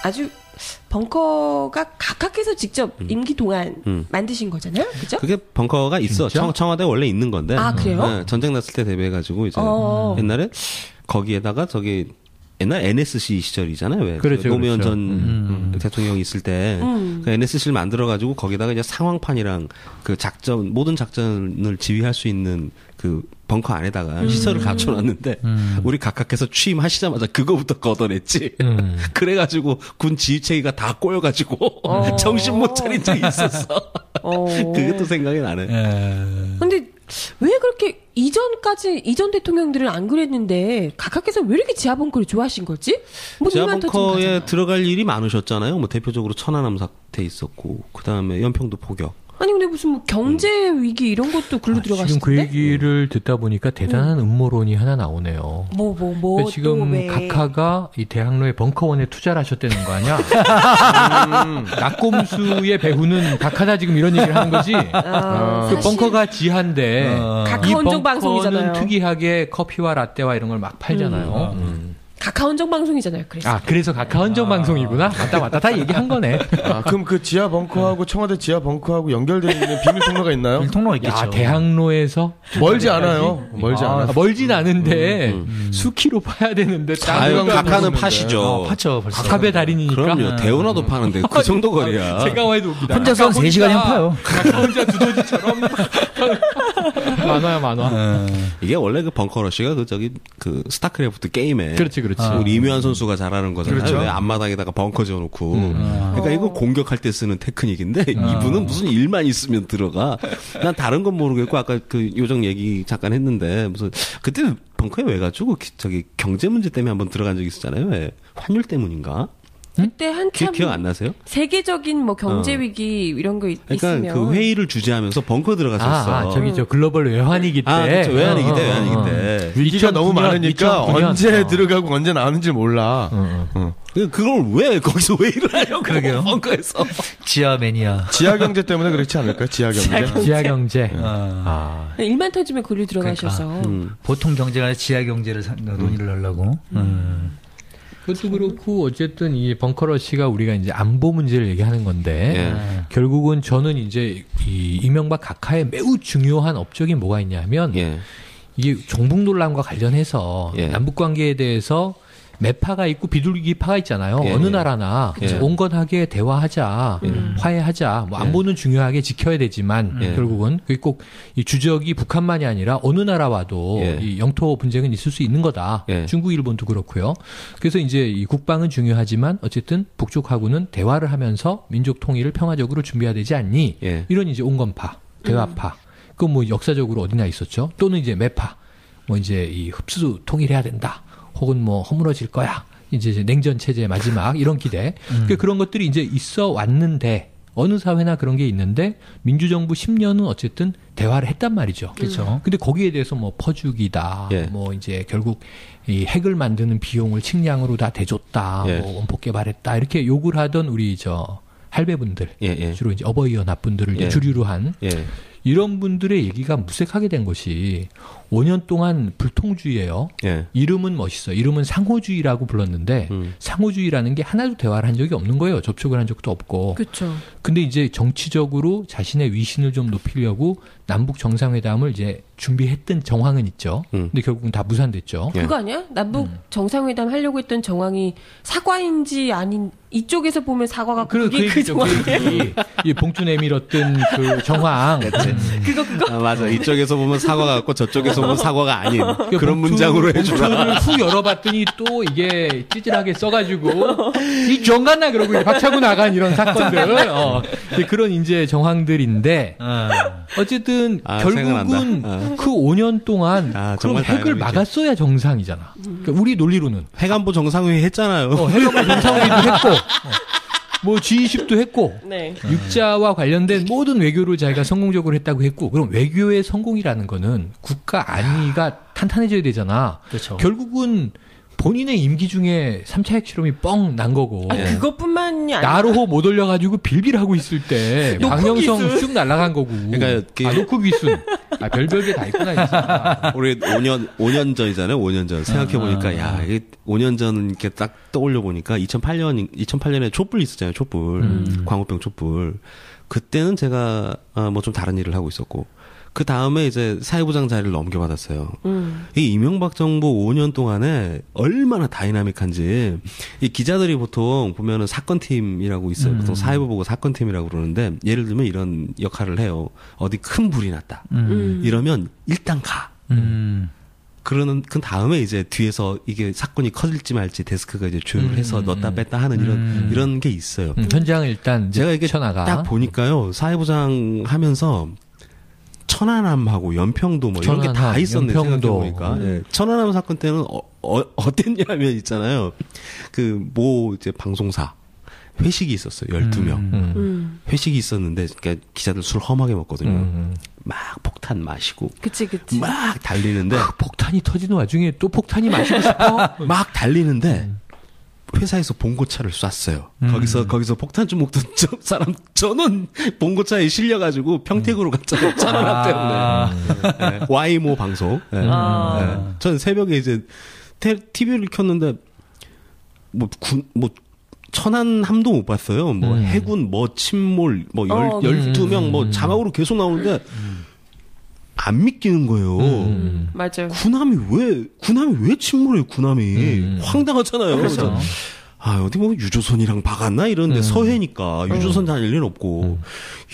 아주 벙커가 각하께서 직접 임기 동안 만드신 거잖아요, 그죠? 그게 벙커가 있어. 진짜? 청와대 원래 있는 건데. 아, 그래요? 네, 전쟁 났을 때 대비해가지고 이제 옛날에 거기에다가 저기 옛날 NSC 시절이잖아요. 왜? 그렇죠, 노무현 그렇죠. 전 대통령이 있을 때 그 NSC를 만들어가지고 거기다가 이제 상황판이랑 그 작전 모든 작전을 지휘할 수 있는 그 벙커 안에다가 시설을 갖춰놨는데 우리 각하께서 취임하시자마자 그거부터 걷어냈지. 그래가지고 군 지휘체계가 다 꼬여가지고 정신 못 차린 적이 있었어. 그게 또 생각이 나네. 근데 왜 그렇게 이전 대통령들은 안 그랬는데 각하께서 왜 이렇게 지하벙커를 좋아하신 거지? 뭐 지하벙커에 들어갈 일이 많으셨잖아요. 뭐 대표적으로 천안함 사태 있었고 그 다음에 연평도 포격. 아니 근데 무슨 뭐 경제 위기 이런 것도 글로 지금 들어가시던데? 그 얘기를 듣다 보니까 대단한 음모론이 하나 나오네요. 뭐 지금 왜? 각하가 이 대학로의 벙커원에 투자를 하셨다는 거 아니야? 낙곰수의 배후는 각하다 지금 이런 얘기를 하는 거지. 그 벙커가 지한데 각하 이 헌정 벙커는 방송이잖아요. 특이하게 커피와 라떼와 이런 걸 막 팔잖아요. 각하 헌정 방송이잖아요. 그래서. 그래서 각하 헌정 방송이구나. 맞다. 다 얘기한 거네. 그럼 그 지하 벙커하고 청와대 지하 벙커하고 연결되어 있는 비밀 통로가 있나요? 통로가 있겠죠. 대학로에서 멀지 않아요. 멀지 않아요. 멀진 않은데 수키로 파야 되는데 아유, 각하는 파시죠. 파죠 벌써. 각하의 달인이니까. 그럼요. 대우나도 파는데 그 정도 거리야. 제가 와도 옵니다. 혼자서 한 3시간이면 파요. 각하 혼자 두더지처럼 만화야. 이게 원래 그 벙커러쉬가 그 스타크래프트 게임에 그렇지. 우리 이묘한 선수가 잘하는 거잖아요. 그렇죠. 왜 앞마당에다가 벙커 지어놓고. 그러니까 이거 공격할 때 쓰는 테크닉인데 이분은 무슨 일만 있으면 들어가. 난 다른 건 모르겠고 아까 그 요정 얘기 잠깐 했는데 무슨 그때 벙커에 왜 가지고 저기 경제 문제 때문에 한번 들어간 적이 있었잖아요. 왜 환율 때문인가? 그때 한참 기억 안 나세요? 세계적인 뭐 경제 위기 이런 거 그러니까 있으면 그 회의를 주재하면서 벙커 들어갔었어. 저기 저 글로벌 외환위기 때. 그렇죠. 외환위기 때. 위기가 너무 많으니까 2009년. 언제 들어가고 언제 나오는지 몰라. 그걸 왜 거기서 회의를 하려고 그러게요. 벙커에서. 지하 매니아. 지하 경제 때문에 그렇지 않을까요? 지하 경제. 지하 경제. 일만 터지면 글로 들어가셔서 보통 경제가 아니라 지하 경제를 논의를 하려고. 그것도 그렇고 어쨌든 이 벙커러쉬가 우리가 이제 안보 문제를 얘기하는 건데 결국은 저는 이제 이 이명박 각하의 매우 중요한 업적이 뭐가 있냐면 이게 종북 논란과 관련해서 남북 관계에 대해서 매파가 있고 비둘기파가 있잖아요. 어느 나라나 온건하게 대화하자, 화해하자. 뭐 안보는 중요하게 지켜야 되지만 결국은 그게 꼭 이 주적이 북한만이 아니라 어느 나라와도 이 영토 분쟁은 있을 수 있는 거다. 중국, 일본도 그렇고요. 그래서 이제 이 국방은 중요하지만 어쨌든 북쪽하고는 대화를 하면서 민족 통일을 평화적으로 준비해야 되지 않니? 이런 이제 온건파, 대화파. 그건 뭐 역사적으로 어디나 있었죠. 또는 이제 매파, 뭐 이제 이 흡수 통일해야 된다. 혹은 뭐 허물어질 거야. 이제 냉전 체제 마지막 이런 기대. 그런 것들이 이제 있어 왔는데 어느 사회나 그런 게 있는데 민주정부 10년은 어쨌든 대화를 했단 말이죠. 그렇죠. 근데 거기에 대해서 뭐 퍼주기다. 뭐 이제 결국 이 핵을 만드는 비용을 측량으로 다 대줬다. 뭐 원폭 개발했다. 이렇게 욕을 하던 우리 저 할배분들 주로 이제 어버이 연합분들을 이제 주류로 한 이런 분들의 얘기가 무색하게 된 것이 5년 동안 불통주의예요. 예. 이름은 멋있어요. 이름은 상호주의라고 불렀는데 상호주의라는 게 하나도 대화를 한 적이 없는 거예요. 접촉을 한 적도 없고. 그렇죠. 근데 이제 정치적으로 자신의 위신을 좀 높이려고 남북 정상회담을 이제 준비했던 정황은 있죠. 근데 결국은 다 무산됐죠. 그거 아니야? 남북 정상회담 하려고 했던 정황이 사과인지 아닌 이쪽에서 보면 사과가 그게 그 정황이에요. 이 봉투 내밀었던 그 정황. 그거. 아, 맞아. 이쪽에서 보면 사과가 같고 저쪽에서 보면 사과가 아닌 그런 문장으로 해주라. 봉투를 후 열어봤더니 또 이게 찌질하게 써가지고 이 정갔나 그러고 이제 박차고 나간 이런 사건들. 그런 이제 정황들인데 어쨌든 결국은 그 5년 동안 그럼 핵을 막았어야 정상이잖아. 그러니까 우리 논리로는 해관보 정상회의 했잖아요. 해관보 정상회의도 했고 뭐 G20도 했고 네. 육자와 관련된 모든 외교를 자기가 성공적으로 했다고 했고 그럼 외교의 성공이라는 거는 국가 안위가 탄탄해져야 되잖아. 그렇죠. 결국은 본인의 임기 중에 3차 핵실험이 뻥 난 거고. 그것뿐만이 아니라 나로호 못 올려가지고 빌빌하고 있을 때 광명성 쑥 날아간 거고. 그러니까 노크 귀순. 별별게 다 있구나 진짜. 우리 5년 전이잖아요. 5년 전 생각해 보니까 야 이게 5년 전 이렇게 딱 떠올려 보니까 2008년에 촛불 있었잖아요. 촛불 광우병 촛불. 그때는 제가 뭐 좀 다른 일을 하고 있었고. 그 다음에 이제 사회부장 자리를 넘겨받았어요. 이 이명박 정부 5년 동안에 얼마나 다이나믹한지 이 기자들이 보통 보면은 사건팀이라고 있어요. 보통 사회부 보고 사건팀이라고 그러는데 예를 들면 이런 역할을 해요. 어디 큰 불이 났다. 이러면 일단 가. 그러는 그 다음에 이제 뒤에서 이게 사건이 커질지 말지 데스크가 이제 조율을 해서 넣었다 뺐다 하는 이런 게 있어요. 현장을 일단 제가 이게 쳐나가. 딱 보니까요 사회부장 하면서 천안함하고 연평도 뭐 이런 게 다 있었네 생각해보니까. 예. 천안함 사건 때는 어땠냐면 있잖아요. 그 뭐 이제 방송사 회식이 있었어요. 12명. 회식이 있었는데 그러니까 기자들 술 험하게 먹거든요. 막 폭탄 마시고. 그치. 막 달리는데 폭탄이 터지는 와중에 또 폭탄이 마시고 싶어? 막 달리는데 회사에서 봉고차를 쐈어요. 거기서 폭탄 좀 먹던 사람 저는 봉고차에 실려가지고 평택으로 갔잖아요. 천안함 때문에. 네. YMO 방송. 네. 네. 저는 새벽에 이제 TV를 켰는데 뭐 천안함도 못 봤어요. 뭐 해군 뭐 침몰 뭐 12명 뭐 자막으로 계속 나오는데 안 믿기는 거예요. 맞아요. 군함이 왜 침몰해요, 군함이. 황당하잖아요. 그렇죠. 어디 뭐 유조선이랑 박았나 이러는데 서해니까 유조선 다닐 일은 없고.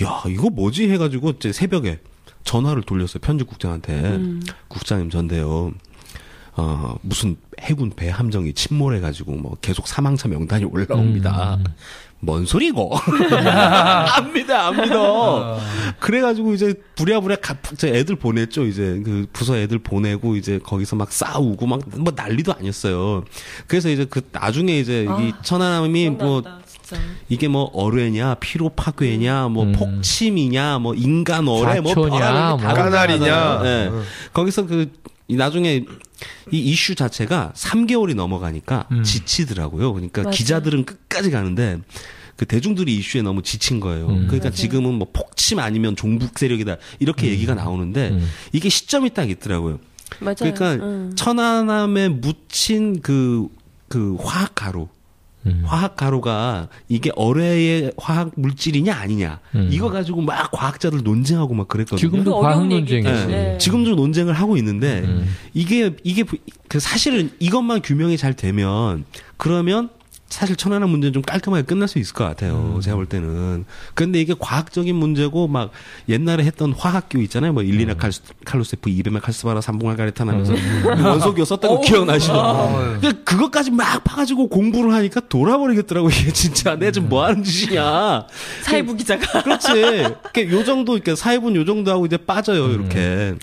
야, 이거 뭐지 해가지고 이제 새벽에 전화를 돌렸어요. 편집국장한테. 국장님 전데요. 무슨 해군 배 함정이 침몰해가지고 뭐 계속 사망자 명단이 올라옵니다. 뭔 소리고? 안 믿어. 그래가지고 이제 부랴부랴 애들 보냈죠. 이제 그 부서 애들 보내고 이제 거기서 막 싸우고 막 뭐 난리도 아니었어요. 그래서 이제 그 나중에 이제 이 천안함이 뭐 진짜. 이게 뭐 어뢰냐, 피로 파괴냐, 뭐 폭침이냐, 뭐 인간 어뢰, 뭐 까나리냐. 네. 거기서 그 나중에 이 이슈 자체가 3개월이 넘어가니까 지치더라고요. 그러니까 맞아. 기자들은 끝까지 가는데 그 대중들이 이슈에 너무 지친 거예요. 그러니까 맞아요. 지금은 뭐 폭침 아니면 종북 세력이다 이렇게 얘기가 나오는데 이게 시점이 딱 있더라고요. 맞아요. 그러니까 천안함에 묻힌 그 화학 가루. 화학 가루가 이게 어뢰의 화학 물질이냐 아니냐 이거 가지고 막 과학자들 논쟁하고 막 그랬거든요. 지금도 과학 논쟁이죠. 네. 지금도 논쟁을 하고 있는데 이게 그 사실은 이것만 규명이 잘 되면 그러면 사실 천안함 문제는 좀 깔끔하게 끝날 수 있을 것 같아요. 제가 볼 때는. 그런데 이게 과학적인 문제고 막 옛날에 했던 화학교 있잖아요. 뭐 일리나 칼로세프, 이베메 칼스바라, 삼봉알가레탄 하면서 원소기호 썼다고 기억나시죠? 그것까지 막 파가지고 공부를 하니까 돌아버리겠더라고. 이게 진짜 내가 지금 뭐 하는 짓이냐. 사회부 기자가. 그렇지. 요 정도, 이렇게 사회부는 요 정도 하고 이제 빠져요. 이렇게.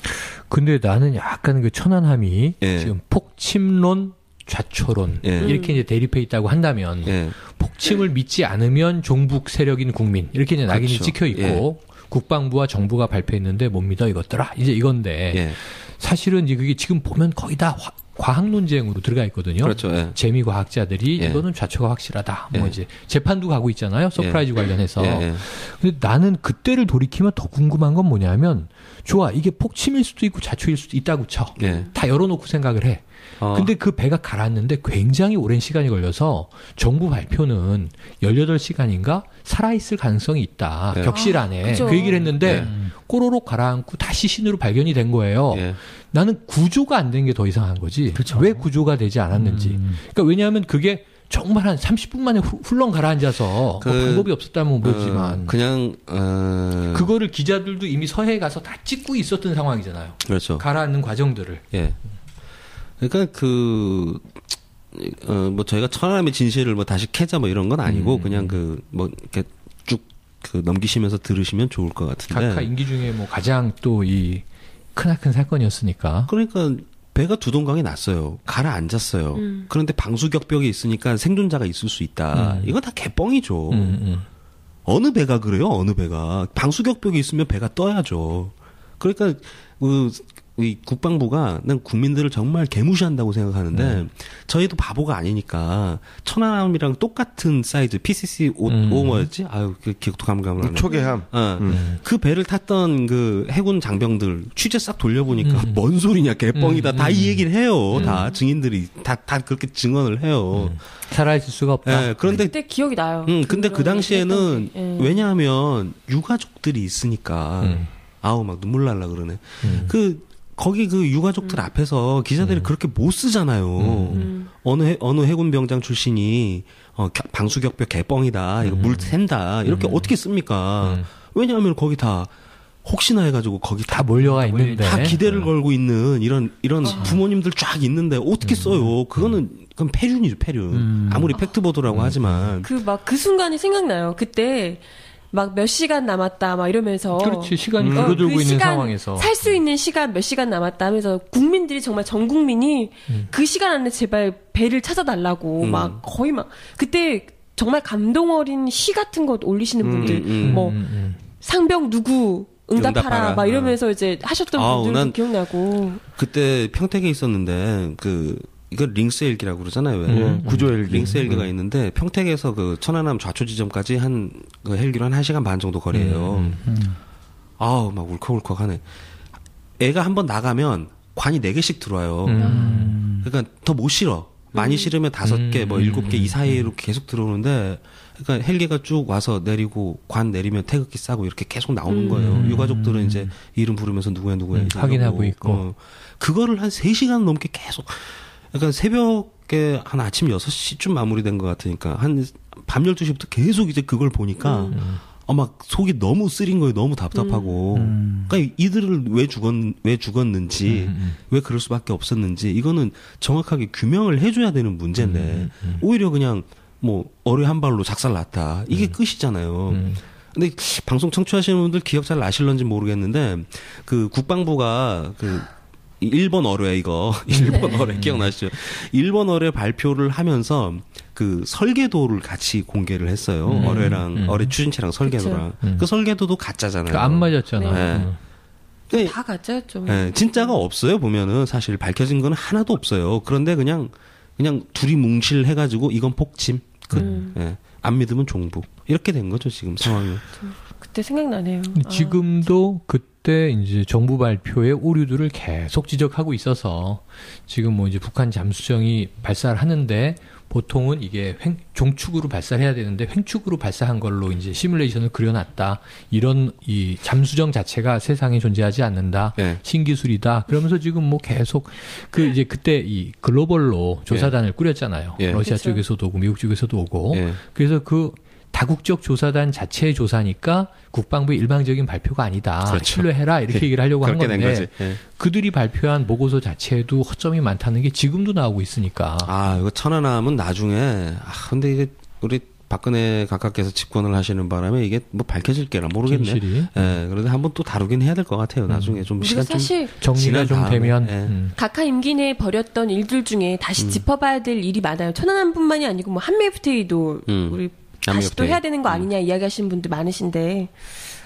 근데 나는 약간 그 천안함이 지금 폭침론 좌초론 이렇게 이제 대립해 있다고 한다면 폭침을 믿지 않으면 종북 세력인 국민 이렇게 이제 낙인이 그렇죠. 찍혀 있고 국방부와 정부가 발표했는데 못 믿어 이것들아 이제 이건데 사실은 이제 그게 지금 보면 거의 다 과학 논쟁으로 들어가 있거든요. 그렇죠. 재미 과학자들이 이거는 좌초가 확실하다. 뭐 이제 재판도 가고 있잖아요. 서프라이즈 관련해서. 근데 나는 그때를 돌이키면 더 궁금한 건 뭐냐면 좋아. 이게 폭침일 수도 있고 자초일 수도 있다고 쳐. 예. 다 열어놓고 생각을 해. 근데 그 배가 가라앉는데 굉장히 오랜 시간이 걸려서 정부 발표는 18시간인가 살아있을 가능성이 있다. 네. 격실 안에. 그죠. 그 얘기를 했는데 꼬로록 가라앉고 다시 신으로 발견이 된 거예요. 예. 나는 구조가 안 된 게 더 이상한 거지. 그렇죠. 왜 구조가 되지 않았는지. 그러니까 왜냐하면 그게 정말 한 30분 만에 훌렁 가라앉아서 뭐 방법이 없었다면 모르지만 그냥 그거를 기자들도 이미 서해에 가서 다 찍고 있었던 상황이잖아요. 그렇죠. 가라앉는 과정들을. 예. 그러니까 뭐 저희가 천안함의 진실을 뭐 다시 캐자 뭐 이런 건 아니고 그냥 뭐 이렇게 쭉 넘기시면서 들으시면 좋을 것 같은데. 각하 임기 중에 뭐 가장 또 이 크나큰 사건이었으니까. 그러니까 배가 두동강에 났어요. 가라앉았어요. 그런데 방수격벽이 있으니까 생존자가 있을 수 있다. 이건 다 개뻥이죠. 어느 배가 그래요? 어느 배가. 방수격벽이 있으면 배가 떠야죠. 그러니까 이 국방부가 난 국민들을 정말 개무시한다고 생각하는데 저희도 바보가 아니니까 천안함이랑 똑같은 사이즈 PCC 5 뭐였지? 아유 그 기억도 감각을 초계함. 그 배를 탔던 그 해군 장병들 취재 싹 돌려보니까 뭔 소리냐 개뻥이다 다 이 얘기를 해요. 다 증인들이 다 그렇게 증언을 해요. 살아있을 수가 없다. 네, 그런데 그때 기억이 나요. 근데 그 당시에는 했던 게. 왜냐하면 유가족들이 있으니까 아우 막 눈물 날라 그러네. 거기 그 유가족들 앞에서 기자들이 그렇게 못 쓰잖아요. 어느 해군 병장 출신이 방수격벽 개뻥이다. 이거 물 샌다. 이렇게 어떻게 씁니까? 왜냐하면 거기 다 혹시나 해가지고 거기 다 몰려가 있는데 다 기대를 걸고 있는 이런 부모님들 쫙 있는데 어떻게 써요? 그건 패륜이죠, 패륜. 아무리 팩트 보도라고 하지만 그 순간이 생각나요. 그때 막 몇 시간 남았다 막 이러면서 그렇지 시간이 줄어들고 있는 상황에서 살 수 있는 시간 몇 시간 남았다 하면서 국민들이 정말 전 국민이 그 시간 안에 제발 배를 찾아달라고 막 거의 막 그때 정말 감동 어린 시 같은 것 올리시는 분들 뭐 상병 누구 응답하라 막 이러면서 이제 하셨던 분들도 기억나고 그때 평택에 있었는데 이거 링스 헬기라고 그러잖아요. 왜? 구조 헬기. 링스 헬기가 있는데 평택에서 그 천안함 좌초 지점까지 그 헬기로 한 1시간 반 정도 거리예요. 아우 막 울컥울컥하네. 애가 한번 나가면 관이 4개씩 들어와요. 그러니까 더 못 실어. 많이 실으면 5개, 뭐 7개 이 사이로 계속 들어오는데, 그러니까 헬기가 쭉 와서 내리고 관 내리면 태극기 싸고 이렇게 계속 나오는 거예요. 유가족들은 이제 이름 부르면서 누구야 확인하고 있고. 그거를 한 3시간 넘게 계속. 그러니까 새벽에 한 아침 6시쯤 마무리된 것 같으니까 한 밤 12시부터 계속 이제 그걸 보니까 막 속이 너무 쓰린 거예요. 너무 답답하고. 그러니까 이들을 왜 죽었는지, 왜 그럴 수밖에 없었는지 이거는 정확하게 규명을 해줘야 되는 문제인데 오히려 그냥 뭐 어뢰 한 발로 작살났다. 이게 끝이잖아요. 근데 방송 청취하시는 분들 기억 잘 나실런지 모르겠는데 그 국방부가 일본 어뢰 일본 어뢰 기억나시죠? 일본 어뢰 발표를 하면서 그 설계도를 같이 공개를 했어요. 어뢰랑 어뢰 추진체랑 설계도랑 그 설계도도 가짜잖아요. 안 맞았잖아. 네. 다 가짜였죠. 네, 진짜가 없어요. 보면은 사실 밝혀진 건 하나도 없어요. 그런데 그냥 둘이 뭉실해가지고 이건 폭침 끝. 네. 안 믿으면 종부 이렇게 된 거죠 지금 상황이. 그때 생각나네요. 지금도 그때 이제 정부 발표의 오류들을 계속 지적하고 있어서 지금 뭐 이제 북한 잠수정이 발사를 하는데 보통은 이게 종축으로 발사를 해야 되는데 횡축으로 발사한 걸로 이제 시뮬레이션을 그려놨다. 이런 이 잠수정 자체가 세상에 존재하지 않는다. 네. 신기술이다. 그러면서 지금 뭐 계속 이제 그때 이 글로벌로 조사단을 꾸렸잖아요. 러시아 그렇죠. 쪽에서도 오고 미국 쪽에서도 오고. 예. 그래서 다국적 조사단 자체의 조사니까 국방부의 일방적인 발표가 아니다. 그렇죠. 신뢰해라 이렇게 얘기를 하려고 한 건데 된 거지. 예. 그들이 발표한 보고서 자체에도 허점이 많다는 게 지금도 나오고 있으니까. 이거 천안함은 나중에 근데 이게 우리 박근혜 각하께서 집권을 하시는 바람에 이게 뭐 밝혀질 게라 모르겠네. 진실이. 예, 그런데 한번 또 다루긴 해야 될 것 같아요. 나중에 좀 우리가 시간 사실 정리가 지난 좀 다음에. 되면 각하 임기 내에 벌였던 일들 중에 다시 짚어봐야 될 일이 많아요. 천안함뿐만이 아니고 뭐 한미 FTA도 우리 다시 또 FTA. 해야 되는 거 아니냐 이야기하시는 분들 많으신데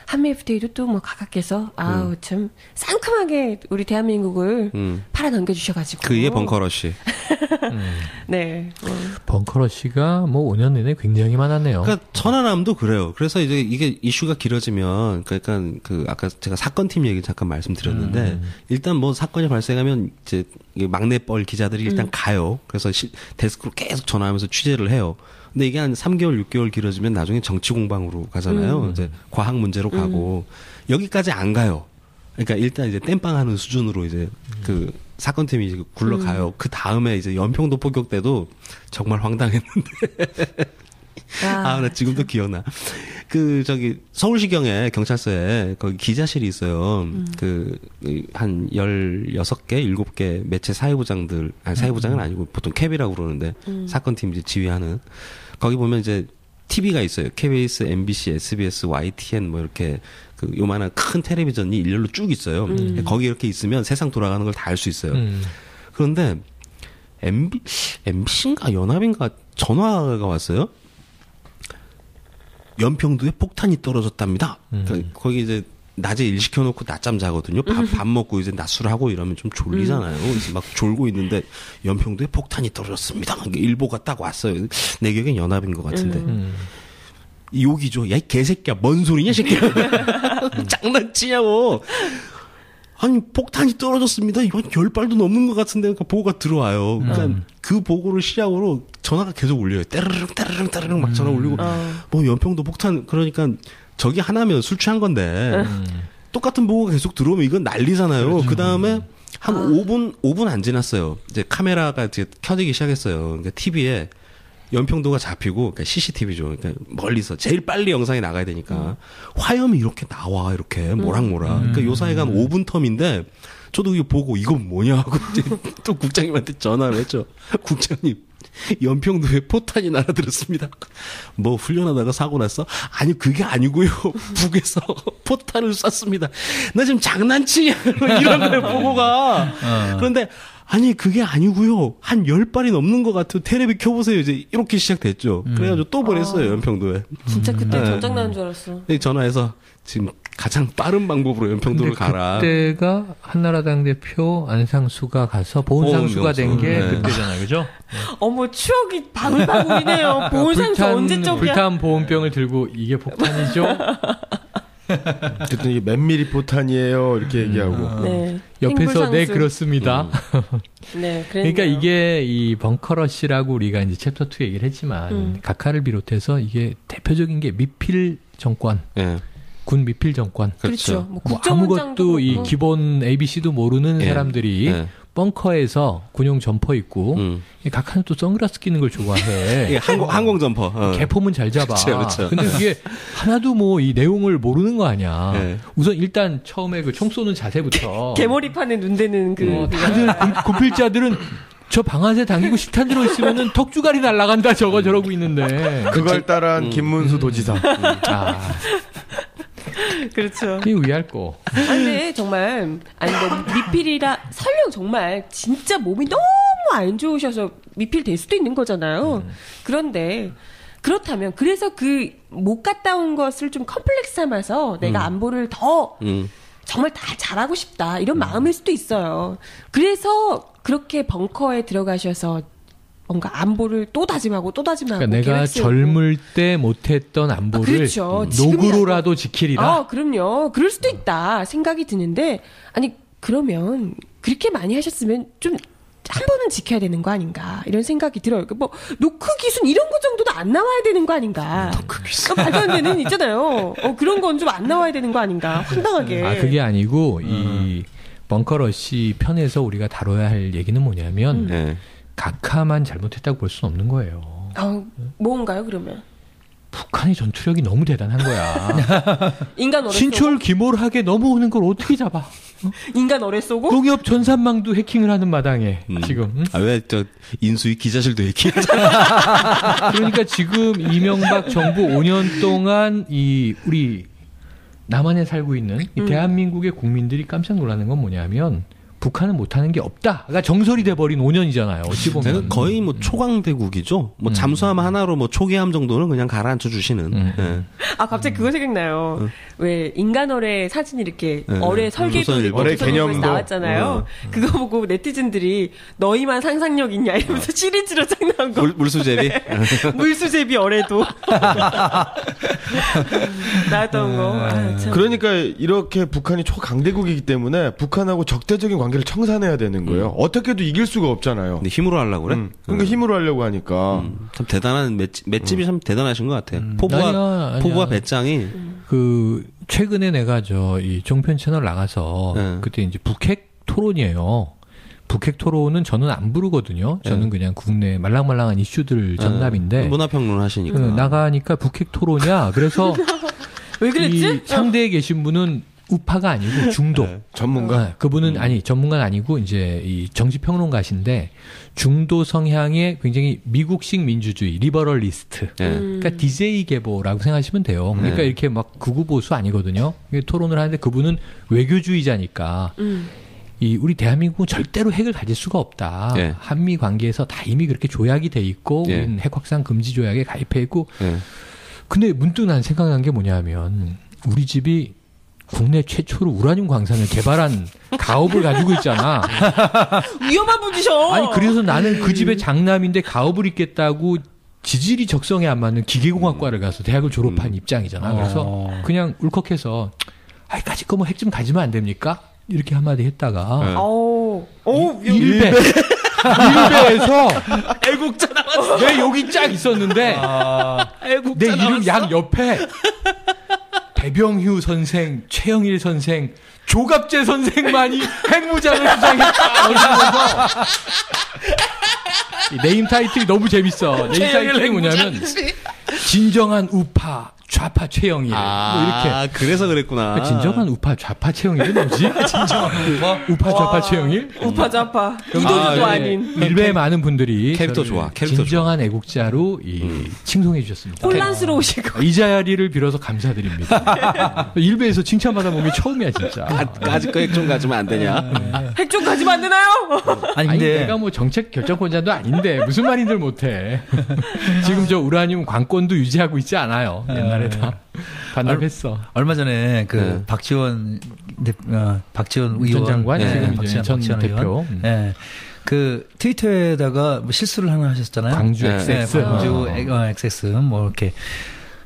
한미 FTA도 또 뭐 각하께서 아우 참 상큼하게 우리 대한민국을 팔아 넘겨주셔가지고 그게 벙커러쉬. 네. 벙커러쉬가 뭐 5년 내내 굉장히 많았네요. 그러니까 천안함도 그래요. 그래서 이제 이게 이슈가 길어지면 그러니까 그 아까 제가 사건팀 얘기 잠깐 말씀드렸는데 일단 뭐 사건이 발생하면 이제 막내뻘 기자들이 일단 가요. 그래서 데스크로 계속 전화하면서 취재를 해요. 근데 이게 한 3개월, 6개월 길어지면 나중에 정치 공방으로 가잖아요. 이제 과학 문제로 가고 여기까지 안 가요. 그러니까 일단 이제 땜빵하는 수준으로 이제 그 사건팀이 이제 굴러가요. 그 다음에 이제 연평도 포격 때도 정말 황당했는데. 나 지금도 기억나. 서울시경에 경찰서에 거기 기자실이 있어요. 한 16개, 7개 매체 사회부장들, 사회부장은 아니고 보통 캡이라고 그러는데 사건팀 이제 지휘하는. 거기 보면 이제 TV가 있어요. KBS, MBC, SBS, YTN 뭐 이렇게 요만한 큰 텔레비전이 일렬로 쭉 있어요. 거기 이렇게 있으면 세상 돌아가는 걸 다 알 수 있어요. 그런데 MBC인가 연합인가 전화가 왔어요. 연평도에 폭탄이 떨어졌답니다. 그러니까 거기 이제 낮에 일 시켜놓고 낮잠 자거든요. 밥 먹고 이제 낮술을 하고 이러면 좀 졸리잖아요. 그래서 막 졸고 있는데 연평도에 폭탄이 떨어졌습니다. 일보가 딱 왔어요. 내 기억엔 연합인 것 같은데. 욕이죠. 야, 이 개새끼야. 뭔 소리냐, 새끼야. 장난치냐고. 아니, 폭탄이 떨어졌습니다. 이건 10발도 넘는 것 같은데, 그러니까 보고가 들어와요. 그러니까 그 보고를 시작으로 전화가 계속 울려요. 따르릉, 따르릉, 따르릉 막 전화 울리고, 뭐 연평도 폭탄, 그러니까 저기 하나면 술 취한 건데, 똑같은 보고가 계속 들어오면 이건 난리잖아요. 그렇죠. 그 다음에 한 5분 안 지났어요. 이제 카메라가 이제 켜지기 시작했어요. 그러니까 TV에 연평도가 잡히고, 그러니까 CCTV죠. 그러니까 멀리서 제일 빨리 영상이 나가야 되니까 화염이 이렇게 나와, 이렇게 모락모락. 그러니까 요 사이가 한 5분 텀인데 저도 이거 보고 이건 뭐냐 하고 이제 또 국장님한테 전화를 했죠. 국장님, 연평도에 포탄이 날아들었습니다. 뭐 훈련하다가 사고 났어? 아니 그게 아니고요. 북에서 포탄을 쐈습니다. 나 지금 장난치냐 이런 거예요 보고가. 그런데 아니 그게 아니고요. 한 10발이 넘는 것 같아요. 텔레비 켜보세요. 이제 이렇게 시작됐죠. 그래가지고 또 보냈어요. 연평도에. 진짜 그때 전장 나는 줄 알았어. 전화해서 지금 가장 빠른 방법으로 연평도를 가라. 그때가 한나라당 대표 안상수가 가서 보훈상수가 된 게 그때잖아요. 그죠? 어머 추억이 바글바글이네요. 보훈상수 언제 쪽이야. 불탄 보온병을 들고 이게 폭탄이죠? 어쨌든 이게 몇 미리 포탄이에요 이렇게 얘기하고 네. 옆에서 네 그렇습니다. 네, 그러니까 이게 이 벙커러쉬라고 우리가 이제 챕터 2 얘기를 했지만 각하를 비롯해서 이게 대표적인 게 미필 정권, 군 미필 정권. 그렇죠. 뭐 아무것도 이 기본 ABC도 모르는 사람들이 벙커에서 군용 점퍼 입고 각하는 또 선글라스 끼는 걸 좋아해. 항공 점퍼. 개폼은 잘 잡아. 그렇죠. 근데 그게 하나도 뭐 이 내용을 모르는 거 아니야. 우선 일단 처음에 그 총 쏘는 자세부터 개머리판에 눈 대는 다들 군필자들은 저 방아쇠 당기고 식탄 들어있으면은 턱주갈이 날아간다 저러고 있는데 그걸 따라한 김문수 도지사. 그렇죠. 이 위할 거. 근데 정말 뭐 미필이라 설령 정말 진짜 몸이 너무 안 좋으셔서 미필 될 수도 있는 거잖아요. 그런데 그렇다면 그래서 그 못 갔다 온 것을 좀 컴플렉스 삼아서 내가 안보를 더 정말 다 잘하고 싶다 이런 마음일 수도 있어요. 그래서 그렇게 벙커에 들어가셔서 뭔가 안보를 또 다짐하고 그러니까 내가 젊을 때 못했던 안보를 그렇죠. 노구로라도 지키리라. 그럼요. 그럴 수도 있다 생각이 드는데 아니 그러면 그렇게 많이 하셨으면 좀 한 번은 지켜야 되는 거 아닌가 이런 생각이 들어요. 뭐 노크 기순 이런 거 정도도 안 나와야 되는 거 아닌가. 노크 기순 말도 안 되는 있잖아요. 그런 건 좀 안 나와야 되는 거 아닌가. 황당하게. 그게 아니고 이 벙커러쉬 편에서 우리가 다뤄야 할 얘기는 뭐냐면 각하만 잘못했다고 볼 수는 없는 거예요. 뭔가요 그러면? 북한의 전투력이 너무 대단한 거야. 인간 어뢰 신철 기몰하게 넘어오는 걸 어떻게 잡아? 인간 어뢰 쏘고? 농협 전산망도 해킹을 하는 마당에 지금. 왜 저 인수위 기자실도 해킹하잖아. 그러니까 지금 이명박 정부 5년 동안 이 우리 남한에 살고 있는 이 대한민국의 국민들이 깜짝 놀라는 건 뭐냐면 북한은 못하는 게 없다. 그러니까 정설이 돼버린 5년이잖아요. 어찌 보면 거의 뭐 초강대국이죠. 뭐 잠수함 하나로 뭐 초계함 정도는 그냥 가라앉혀 주시는. 예. 아 갑자기 그거 생각나요. 왜 인간어뢰 사진 이렇게 네. 어뢰 설계도 조선일보. 어뢰 개념도 나왔잖아요. 그거 보고 네티즌들이 너희만 상상력 있냐 이러면서 시리즈로 쫙 나온 거. 물수제비. 물수제비 어뢰도 나왔던 거. 아, 참. 그러니까 이렇게 북한이 초강대국이기 때문에 북한하고 적대적인 관계를 청산해야 되는 거예요. 어떻게도 이길 수가 없잖아요. 근데 힘으로 하려고 그래? 그러니까 힘으로 하려고 하니까. 참 대단한 맷집이 참 대단하신 것 같아요. 아니야. 포부와 배짱이 그 최근에 내가 이 종편 채널 나가서 네. 그때 이제 북핵 토론이에요. 북핵 토론은 저는 안 부르거든요. 저는 그냥 국내 말랑말랑한 이슈들 전담인데 문화평론 하시니까 나가니까 북핵 토론이야. 그래서 왜 그랬지? 이 상대에 계신 분은 우파가 아니고 중도 전문가. 네, 그분은 아니 전문가는 아니고 이제 이 정치평론가신데 중도 성향의 굉장히 미국식 민주주의 리버럴리스트. 그러니까 DJ 계보라고 생각하시면 돼요. 그러니까 이렇게 막 극우 보수 아니거든요. 토론을 하는데 그분은 외교주의자니까 이 우리 대한민국은 절대로 핵을 가질 수가 없다. 예. 한미 관계에서 다 이미 그렇게 조약이 돼 있고 예. 우리는 핵 확산 금지 조약에 가입해 있고. 예. 근데 문득 난 생각난 게 뭐냐면 우리 집이 국내 최초로 우라늄 광산을 개발한 가업을 가지고 있잖아. 위험한 분이셔. 아니 그래서 나는 그 집의 장남인데 가업을 있겠다고 지질이 적성에 안 맞는 기계공학과를 가서 대학을 졸업한 입장이잖아. 그래서 그냥 울컥해서 아이 가질 거면 핵 좀 가지면 안 됩니까? 이렇게 한마디 했다가 일베에서 애국자 나왔어. 내 여기 쫙 있었는데 내 이름 양 옆에 배병휴 선생, 최영일 선생, 조갑재 선생만이 핵무장을 주장했다. 이러면서 네임 타이틀이 너무 재밌어. 네임 타이틀이 뭐냐면 진정한 우파 좌파 최영일 뭐 이렇게. 그래서 그랬구나. 진정한 우파 좌파 최영일은 뭐지? 진정한 우파 좌파 최영일? 우파 좌파 이도저도 아닌 일베의 많은 분들이 캐릭터 저를 좋아. 캐릭터 진정한 애국자로 칭송해 주셨습니다. 혼란스러우실 거. 이 자리를 빌어서 감사드립니다. 일베에서 칭찬받아 본 게 처음이야 진짜. 까짓 거 핵 좀 가지면 안 되냐? 핵 좀 가지면 안 되나요? 아니 아니 근데 내가 뭐 정책 결정권자도 아닌데 무슨 말인들 못해. 지금 저 우라늄 관건도 유지하고 있지 않아요. 옛날에 다 반납했어. 얼마 전에 그 네. 박지원 박지원 전 의원 장관 지금 이제 전 박지원 대표. 의원. 예. 그 트위터에다가 뭐 실수를 하나 하셨잖아요. 광주 네. XX. 광주 XX 뭐 이렇게.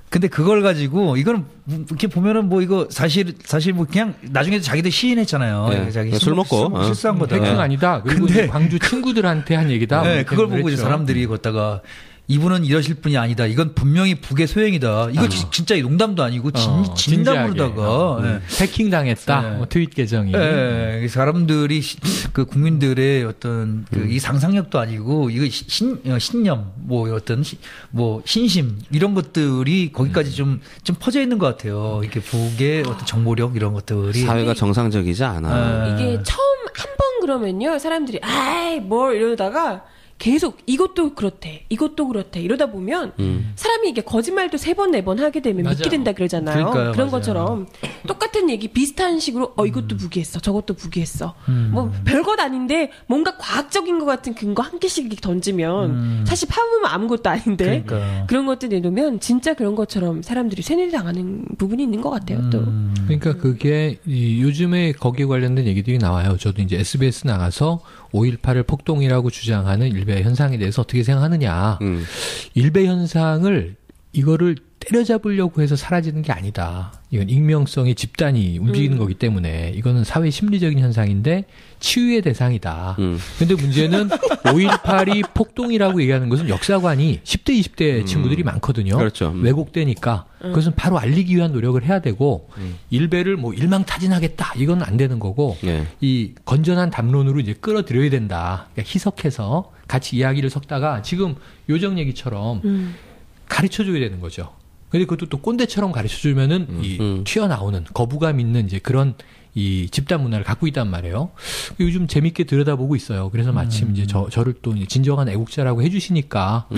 근데 그걸 가지고 이거는 이렇게 보면은 뭐 이거 사실 뭐 그냥 나중에 자기도 시인했잖아요. 네. 자기 술 먹고 실수한 거다. 핵은 아니다. 그리고 근데- 광주 친구들한테 한 얘기다. 네, 뭐 그걸 보고 이제 그랬죠. 사람들이 걷다가 이분은 이러실 분이 아니다. 이건 분명히 북의 소행이다. 이거 진짜 농담도 아니고 진담으로다가 예. 해킹 당했다. 네. 뭐 트윗 계정이. 예, 사람들이 그 국민들의 어떤 이 상상력도 아니고 이거 신념 뭐 어떤 뭐 신심 이런 것들이 거기까지 좀 퍼져 있는 것 같아요. 이렇게 북의 어떤 정보력 이런 것들이 사회가 정상적이지 않아. 이게 처음 한 번 그러면요 사람들이 아이 뭘 이러다가 계속 이것도 그렇대 이러다 보면 사람이 이게 거짓말도 3번 4번 하게 되면 맞아요. 믿게 된다 그러잖아요. 그러니까요, 그런 맞아요. 것처럼 똑같은 얘기 비슷한 식으로 이것도 무기했어 저것도 무기했어 뭐 별것 아닌데 뭔가 과학적인 것 같은 근거 한 개씩 이렇게 던지면 사실 파보면 아무것도 아닌데 그러니까요. 그런 것들 내놓으면 진짜 그런 것처럼 사람들이 세뇌당하는 부분이 있는 것 같아요. 또 그러니까 그게 요즘에 거기에 관련된 얘기들이 나와요. 저도 이제 SBS 나가서 5.18을 폭동이라고 주장하는 일베 현상에 대해서 어떻게 생각하느냐. 일베 현상을 이거를 때려잡으려고 해서 사라지는 게 아니다. 이건 익명성의 집단이 움직이는 거기 때문에 이거는 사회 심리적인 현상인데 치유의 대상이다. 근데 문제는 5.18이 폭동이라고 얘기하는 것은 역사관이 10대, 20대 친구들이 많거든요. 그렇죠. 왜곡되니까. 그것은 바로 알리기 위한 노력을 해야 되고 일베를 뭐 일망타진하겠다. 이건 안 되는 거고 예. 이 건전한 담론으로 이제 끌어들여야 된다. 그러니까 희석해서 같이 이야기를 섞다가 지금 요정 얘기처럼 가르쳐줘야 되는 거죠. 근데 그것도 또 꼰대처럼 가르쳐주면은 이 튀어나오는 거부감 있는 이제 그런 이 집단 문화를 갖고 있단 말이에요. 요즘 재밌게 들여다보고 있어요. 그래서 마침 이제 저를 또 진정한 애국자라고 해주시니까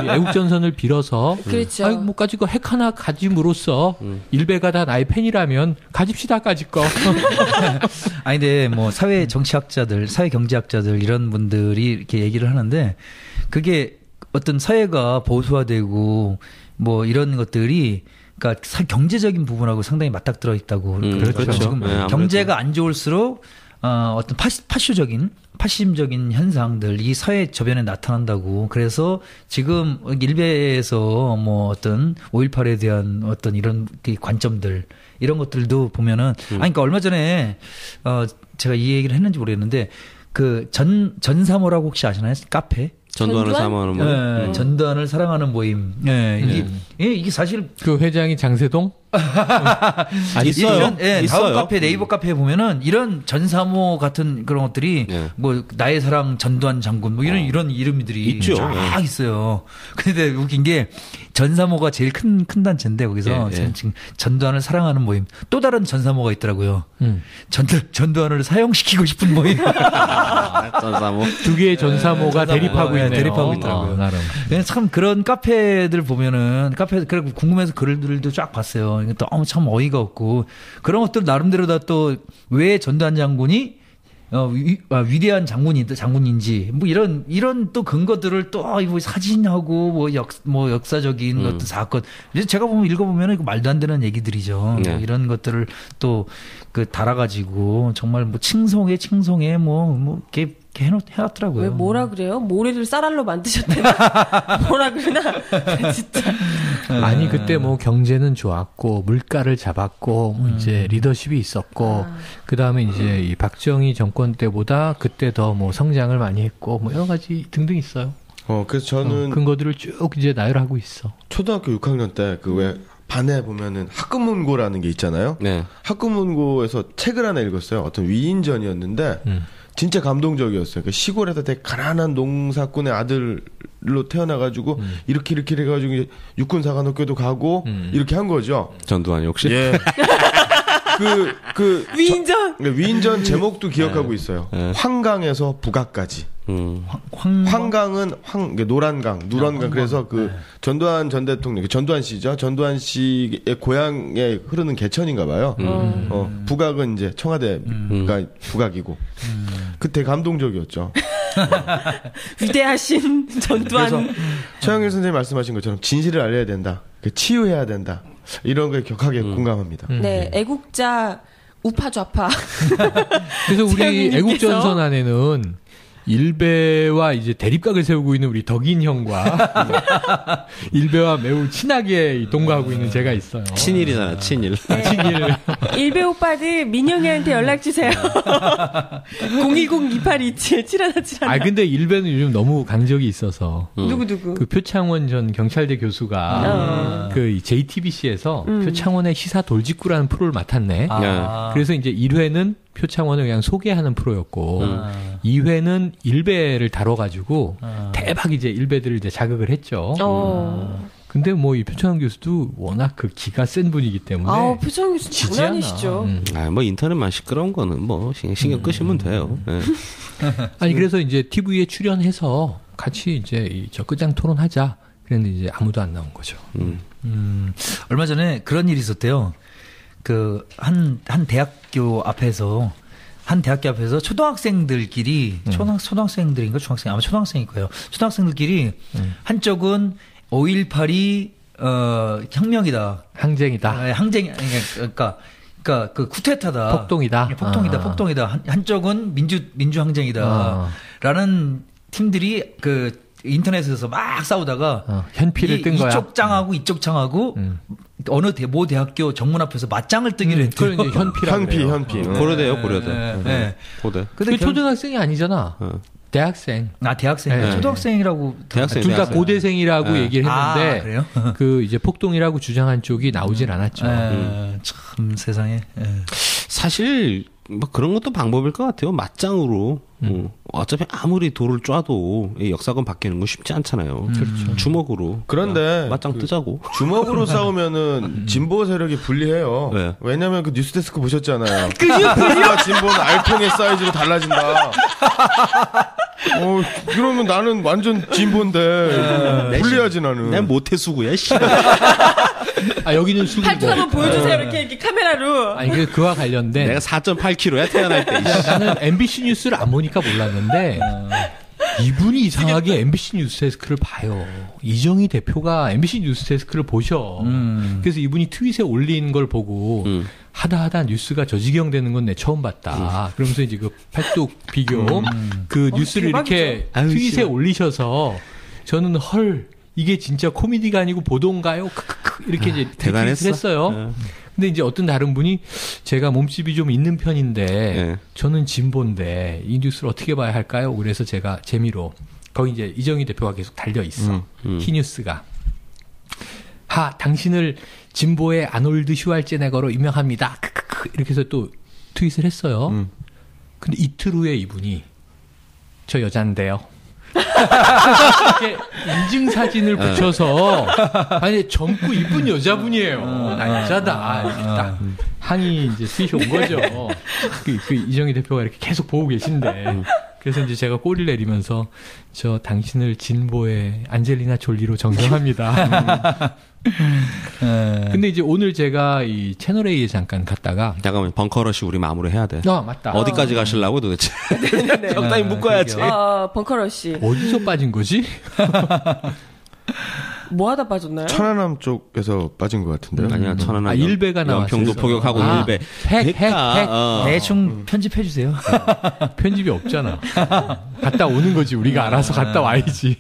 애국전선을 빌어서 그렇죠. 아유 뭐 까짓 거 핵 하나 가짐으로써 일베가 다 나의 팬이라면 가집시다 까짓 거. 아니 근데 뭐 사회 정치학자들, 사회 경제학자들 이런 분들이 이렇게 얘기를 하는데 그게 어떤 사회가 보수화되고 뭐 이런 것들이 그러니까 경제적인 부분하고 상당히 맞닥뜨려 있다고. 그렇죠. 지금 네, 경제가 안 좋을수록 어떤 파시즘적인 현상들 이 사회 저변에 나타난다고. 그래서 지금 일베에서 뭐 어떤 5.18에 대한 어떤 이런 관점들 이런 것들도 보면은 아니 그러니까 얼마 전에 제가 이 얘기를 했는지 모르겠는데 그 전사모라고 혹시 아시나요? 카페? 전두환을 사랑하는 모임. 네, 전두환을 사랑하는 모임. 네, 이게 사실 그 회장이 장세동? 있어요. 예, 있어요. 다음 카페, 네이버 카페에 보면은 이런 전사모 같은 그런 것들이 뭐 나의 사랑 전두환 장군 뭐 이런 이름들이 있죠. 쫙 있어요. 근데 웃긴 게 전사모가 제일 큰 단체인데 거기서 지금 전두환을 사랑하는 모임 또 다른 전사모가 있더라고요. 전두환을 사형시키고 싶은 모임. 전사모. 두 개의 전사모가 대립하고 있네요. 대립하고 있더라고요. 나름. 참 그런 카페들 보면은 그래고 궁금해서 글들도 쫙 봤어요. 또 참 어이가 없고 그런 것들 나름대로 다 또 왜 전두환 장군이 위대한 장군인지 뭐 이런 또 근거들을 또 뭐 사진하고 뭐 역사적인 어떤 사건 제가 보면 읽어보면 이거 말도 안 되는 얘기들이죠. 뭐 이런 것들을 또 그 달아가지고 정말 뭐 칭송해 뭐 이렇게 해놨더라고요. 왜 뭐라 그래요? 모래를 쌀알로 만드셨대나? 뭐라 그러나? 진짜. 아니 그때 뭐 경제는 좋았고 물가를 잡았고 이제 리더십이 있었고 그 다음에 이제 이 박정희 정권 때보다 그때 더 뭐 성장을 많이 했고 뭐 여러 가지 등등 있어요. 그래서 저는 근거들을 쭉 이제 나열하고 있어. 초등학교 6학년 때 그 왜 반에 보면은 학급문고라는 게 있잖아요. 네. 학급문고에서 책을 하나 읽었어요. 어떤 위인전이었는데 진짜 감동적이었어요. 그 시골에서 되게 가난한 농사꾼의 아들로 태어나가지고 이렇게 해가지고 육군사관학교도 가고 이렇게 한 거죠. 전두환 역시. 예. 위인전. 위인전 제목도 기억하고 있어요. 황강에서 북악까지. 황강은 노란강, 누런강. 그래서 그 전두환 전 대통령, 전두환 씨죠. 전두환 씨의 고향에 흐르는 개천인가 봐요. 북악은 이제 청와대가 북악이고. 그때 감동적이었죠. 위대하신 전두환. 그래서 최영일 선생님 말씀하신 것처럼 진실을 알려야 된다. 치유해야 된다. 이런 거에 격하게 공감합니다. 네, 애국자 우파 좌파. 그래서 우리 애국전선 안에는 일베와 이제 대립각을 세우고 있는 우리 덕인 형과 일베와 매우 친하게 동거하고 있는 제가 있어요. 친일이잖아, 친일. 친일. 일베 오빠들 민영이한테 연락 주세요. 010-2827-7171. 아 근데 일베는 요즘 너무 강적이 있어서. 누구? 그 표창원 전 경찰대 교수가 그 JTBC에서 표창원의 시사 돌직구라는 프로를 맡았네. 그래서 이제 1회는 표창원을 그냥 소개하는 프로였고 2회는 일베를 다뤄가지고 대박 이제 일베들을 이제 자극을 했죠. 근데 뭐 이 표창원 교수도 워낙 그 기가 센 분이기 때문에 표창원 교수 장난 아니시죠. 뭐 인터넷만 시끄러운 거는 뭐 신경 끄시면 돼요. 네. 아니 그래서 이제 TV에 출연해서 같이 이제 저 끝장 토론하자. 그랬는데 이제 아무도 안 나온 거죠. 얼마 전에 그런 일이 있었대요. 그 한 대학교 앞에서 초등학생들끼리 초등학생들인가 중학생 아마 초등학생일 거예요. 초등학생들끼리 한쪽은 5.18이 혁명이다, 항쟁이다, 그러니까 그 쿠데타다, 폭동이다. 한쪽은 민주항쟁이다라는 팀들이 그 인터넷에서 막 싸우다가 현피를 뜬 거야. 이쪽 짱하고 이쪽 짱하고 어느 모 대학교 정문 앞에서 맞짱을 뜨기로 했대요. 그걸 이제 현피. 고려대요. 네. 고대. 근데 초등학생이 아니잖아. 대학생. 대학생. 네. 초등학생이라고. 둘 다 고대생이라고 얘기를 했는데 그래요? 그 이제 폭동이라고 주장한 쪽이 나오질 않았죠. 참 세상에. 사실 뭐 그런 것도 방법일 것 같아요. 맞짱으로 어차피 아무리 돌을 쪄도 이 역사관 바뀌는 건 쉽지 않잖아요. 그렇죠. 주먹으로. 그런데 맞짱 뜨자고. 주먹으로 싸우면은 진보 세력이 불리해요. 네. 왜냐면 그 뉴스데스크 보셨잖아요. 진보와 진보는 알통의 사이즈로 달라진다. 그러면 나는 완전 진보인데 불리하지 나는. 난 모태수구야. 여기는 수구. 팔뚝 한번 보여주세요. 이렇게 카메라로. 아니 그와 관련된 내가 4.8kg야 태어날 때. 나는 MBC 뉴스를 안 보니까 몰랐는데 이분이 이상하게 MBC 뉴스데스크를 봐요. 이정희 대표가 MBC 뉴스데스크를 보셔. 그래서 이분이 트윗에 올린 걸 보고 하다 뉴스가 저 지경 되는 건 내 처음 봤다. 그러면서 이제 그 팔뚝 비교 그 뉴스를 대박이죠. 이렇게 트윗에 올리셔서 저는 헐 이게 진짜 코미디가 아니고 보도인가요? 이렇게 이제 대단했어. 했어요. 근데 이제 어떤 다른 분이 제가 몸집이 좀 있는 편인데 네. 저는 진보인데 이 뉴스를 어떻게 봐야 할까요? 그래서 제가 재미로 거기 이제 이정희 대표가 계속 달려 있어. 히뉴스가 당신을 진보의 아놀드 슈왈제네거로 임명합니다. 이렇게 해서 또 트윗을 했어요. 근데 이틀 후에 이분이 저 여잔데요. 이렇게 인증 사진을 붙여서 아니 젊고 이쁜 여자분이에요. 남자다. 이렇게 딱 항의 이제 트윗이 온 거죠. 그 이정희 대표가 이렇게 계속 보고 계신데 그래서 이제 제가 꼬리를 내리면서 저 당신을 진보의 안젤리나 졸리로 정정합니다. 근데 이제 오늘 제가 이 채널 A에 잠깐 갔다가 잠깐만 벙커러시 우리 마무리해야 돼. 맞다. 어디까지 가시려고 도대체? 적당히 묶어야지. 벙커러시. 어디서 빠진 거지? 뭐 하다 빠졌나요? 천안함 쪽에서 빠진 것 같은데요. 아니야 천안함. 일베가 나왔어요. 연평도 포격하고 일베. 핵. 대충 편집해 주세요. 편집이 없잖아. 갔다 오는 거지. 우리가 알아서 갔다 와야지.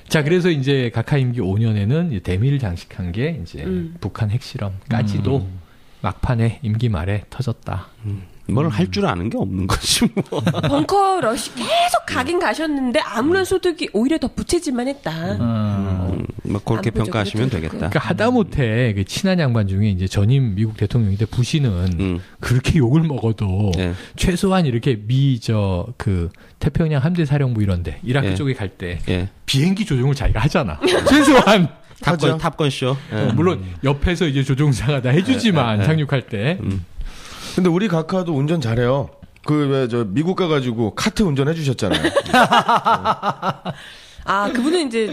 자, 그래서 이제 각하 임기 5년에는 대미를 장식한 게 이제 북한 핵실험까지도 막판에 임기 말에 터졌다. 뭘 할 줄 아는 게 없는 거지 뭐. 벙커러시 계속 가긴 가셨는데 아무런 소득이 오히려 더 부채질만 했다. 뭐 그렇게 안 보죠. 평가하시면 그렇죠. 되겠다. 그러니까 하다못해 그 친한 양반 중에 이제 전임 미국 대통령인데 부시는 그렇게 욕을 먹어도 네. 최소한 이렇게 그 태평양 함대 사령부 이런데 이라크 예. 쪽에 갈 때 예. 비행기 조종을 자기가 하잖아. 최소한 탑건 쇼. 예. 물론 옆에서 이제 조종사가 다 해주지만 상륙할 때. 근데 우리 각하도 운전 잘해요. 그 왜 저 미국 가가지고 카트 운전해 주셨잖아요. 그분은 이제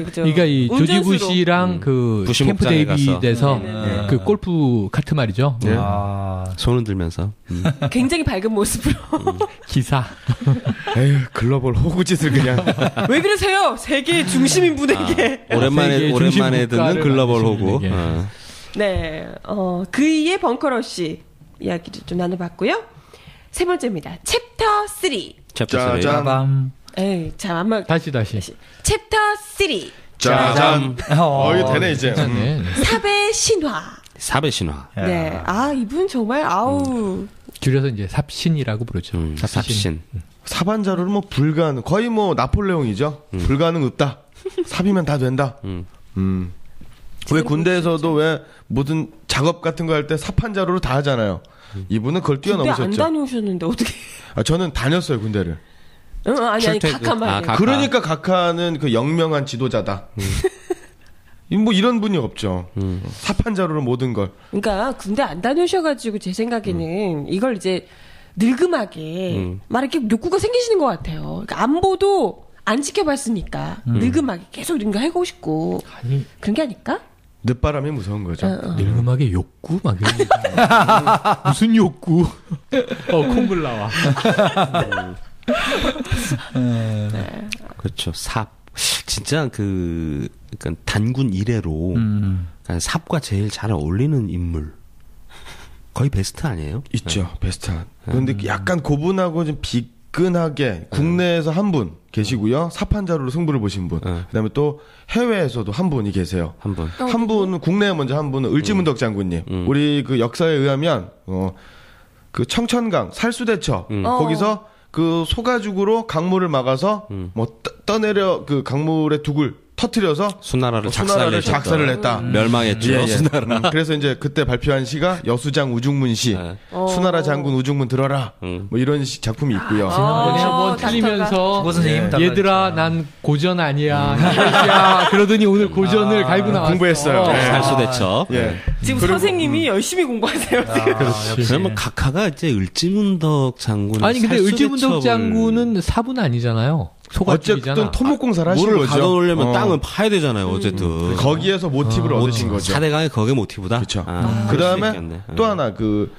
그죠. 그러니까 이 조지 부시랑 그 부시 캠프 목장에 데이빗에서 그 골프 카트 말이죠. 네. 손을 들면서. 굉장히 밝은 모습으로. 기사. 에휴 글로벌 호구짓을 그냥. 왜 그러세요? 세계의 중심인 분에게. 오랜만에 듣는 글로벌 호구. 네, 그이의 벙커러시 이야기를 좀 나눠봤고요. 세 번째입니다. 챕터 3. 챕터 3. 짜잔. 자, 한번 다시. 챕터 3. 짜잔. 이게 되네 이제. 네. 삽의 신화. 삽의 신화. 네, 이분 정말 줄여서 이제 삽신이라고 부르죠. 삽신. 사반자로는 뭐 불가능. 거의 뭐 나폴레옹이죠. 불가능 없다. 삽이면 다 된다. 왜 군대에서도 왜 모든 작업 같은 거 할 때 삽한자루로 다 하잖아요. 이분은 그걸 뛰어넘으셨죠. 군대 안 다녀오셨는데 어떻게? 저는 다녔어요 군대를. 아니 각하 말이에요. 각하. 그러니까 각하는 그 영명한 지도자다. 뭐 이런 분이 없죠. 삽한자루로 모든 걸. 그러니까 군대 안 다녀오셔가지고 제 생각에는 이걸 이제 늙음하게 막 이렇게 욕구가 생기시는 것 같아요. 그러니까 안보도 안 지켜봤으니까 늙음하게 계속 이런 거 하고 싶고 아니 그런 게 아닐까? 늦바람이 무서운 거죠. 늙음하게 욕구 막 이런 무슨 욕구? 콩물 나와. 그렇죠. 삽. 진짜 그러니까 단군 이래로 삽과 제일 잘 어울리는 인물. 거의 베스트 아니에요? 있죠. 베스트한. 그런데 약간 고분하고 좀 비근하게 국내에서 한 분 계시고요. 삽한자루로 승부를 보신 분. 그다음에 또 해외에서도 한 분이 계세요. 한 분. 한 분은 국내에 먼저 한 분은 을지문덕 장군님. 우리 그 역사에 의하면 그 청천강 살수대처 거기서 그 소가죽으로 강물을 막아서 뭐 떠내려 그 강물의 둑을 터뜨려서 수나라를 작사를 했다. 멸망했죠. 수나라. 그래서 이제 그때 발표한 시가 여수장 우중문시, 수나라 장군 우중문 들어라. 뭐 이런 작품이 있고요. 지난번에 한번 틀리면서 선생님 얘들아 난 고전 아니야. 야 그러더니 오늘 고전을 갈고 나왔어. 공부했어요. 살수대첩. 예. 지금 선생님이 열심히 공부하세요. 그러면 각하가 이제 을지문덕 장군. 아니 근데 을지문덕 장군은 사분 아니잖아요. 어쨌든 토목공사를 하신 물을 거죠. 가둬놓으려면 땅을 파야 되잖아요. 어쨌든 거기에서 모티브를 얻으신 거죠. 사대강의 거기에 모티브다. 그렇죠. 그 다음에 또 하나 그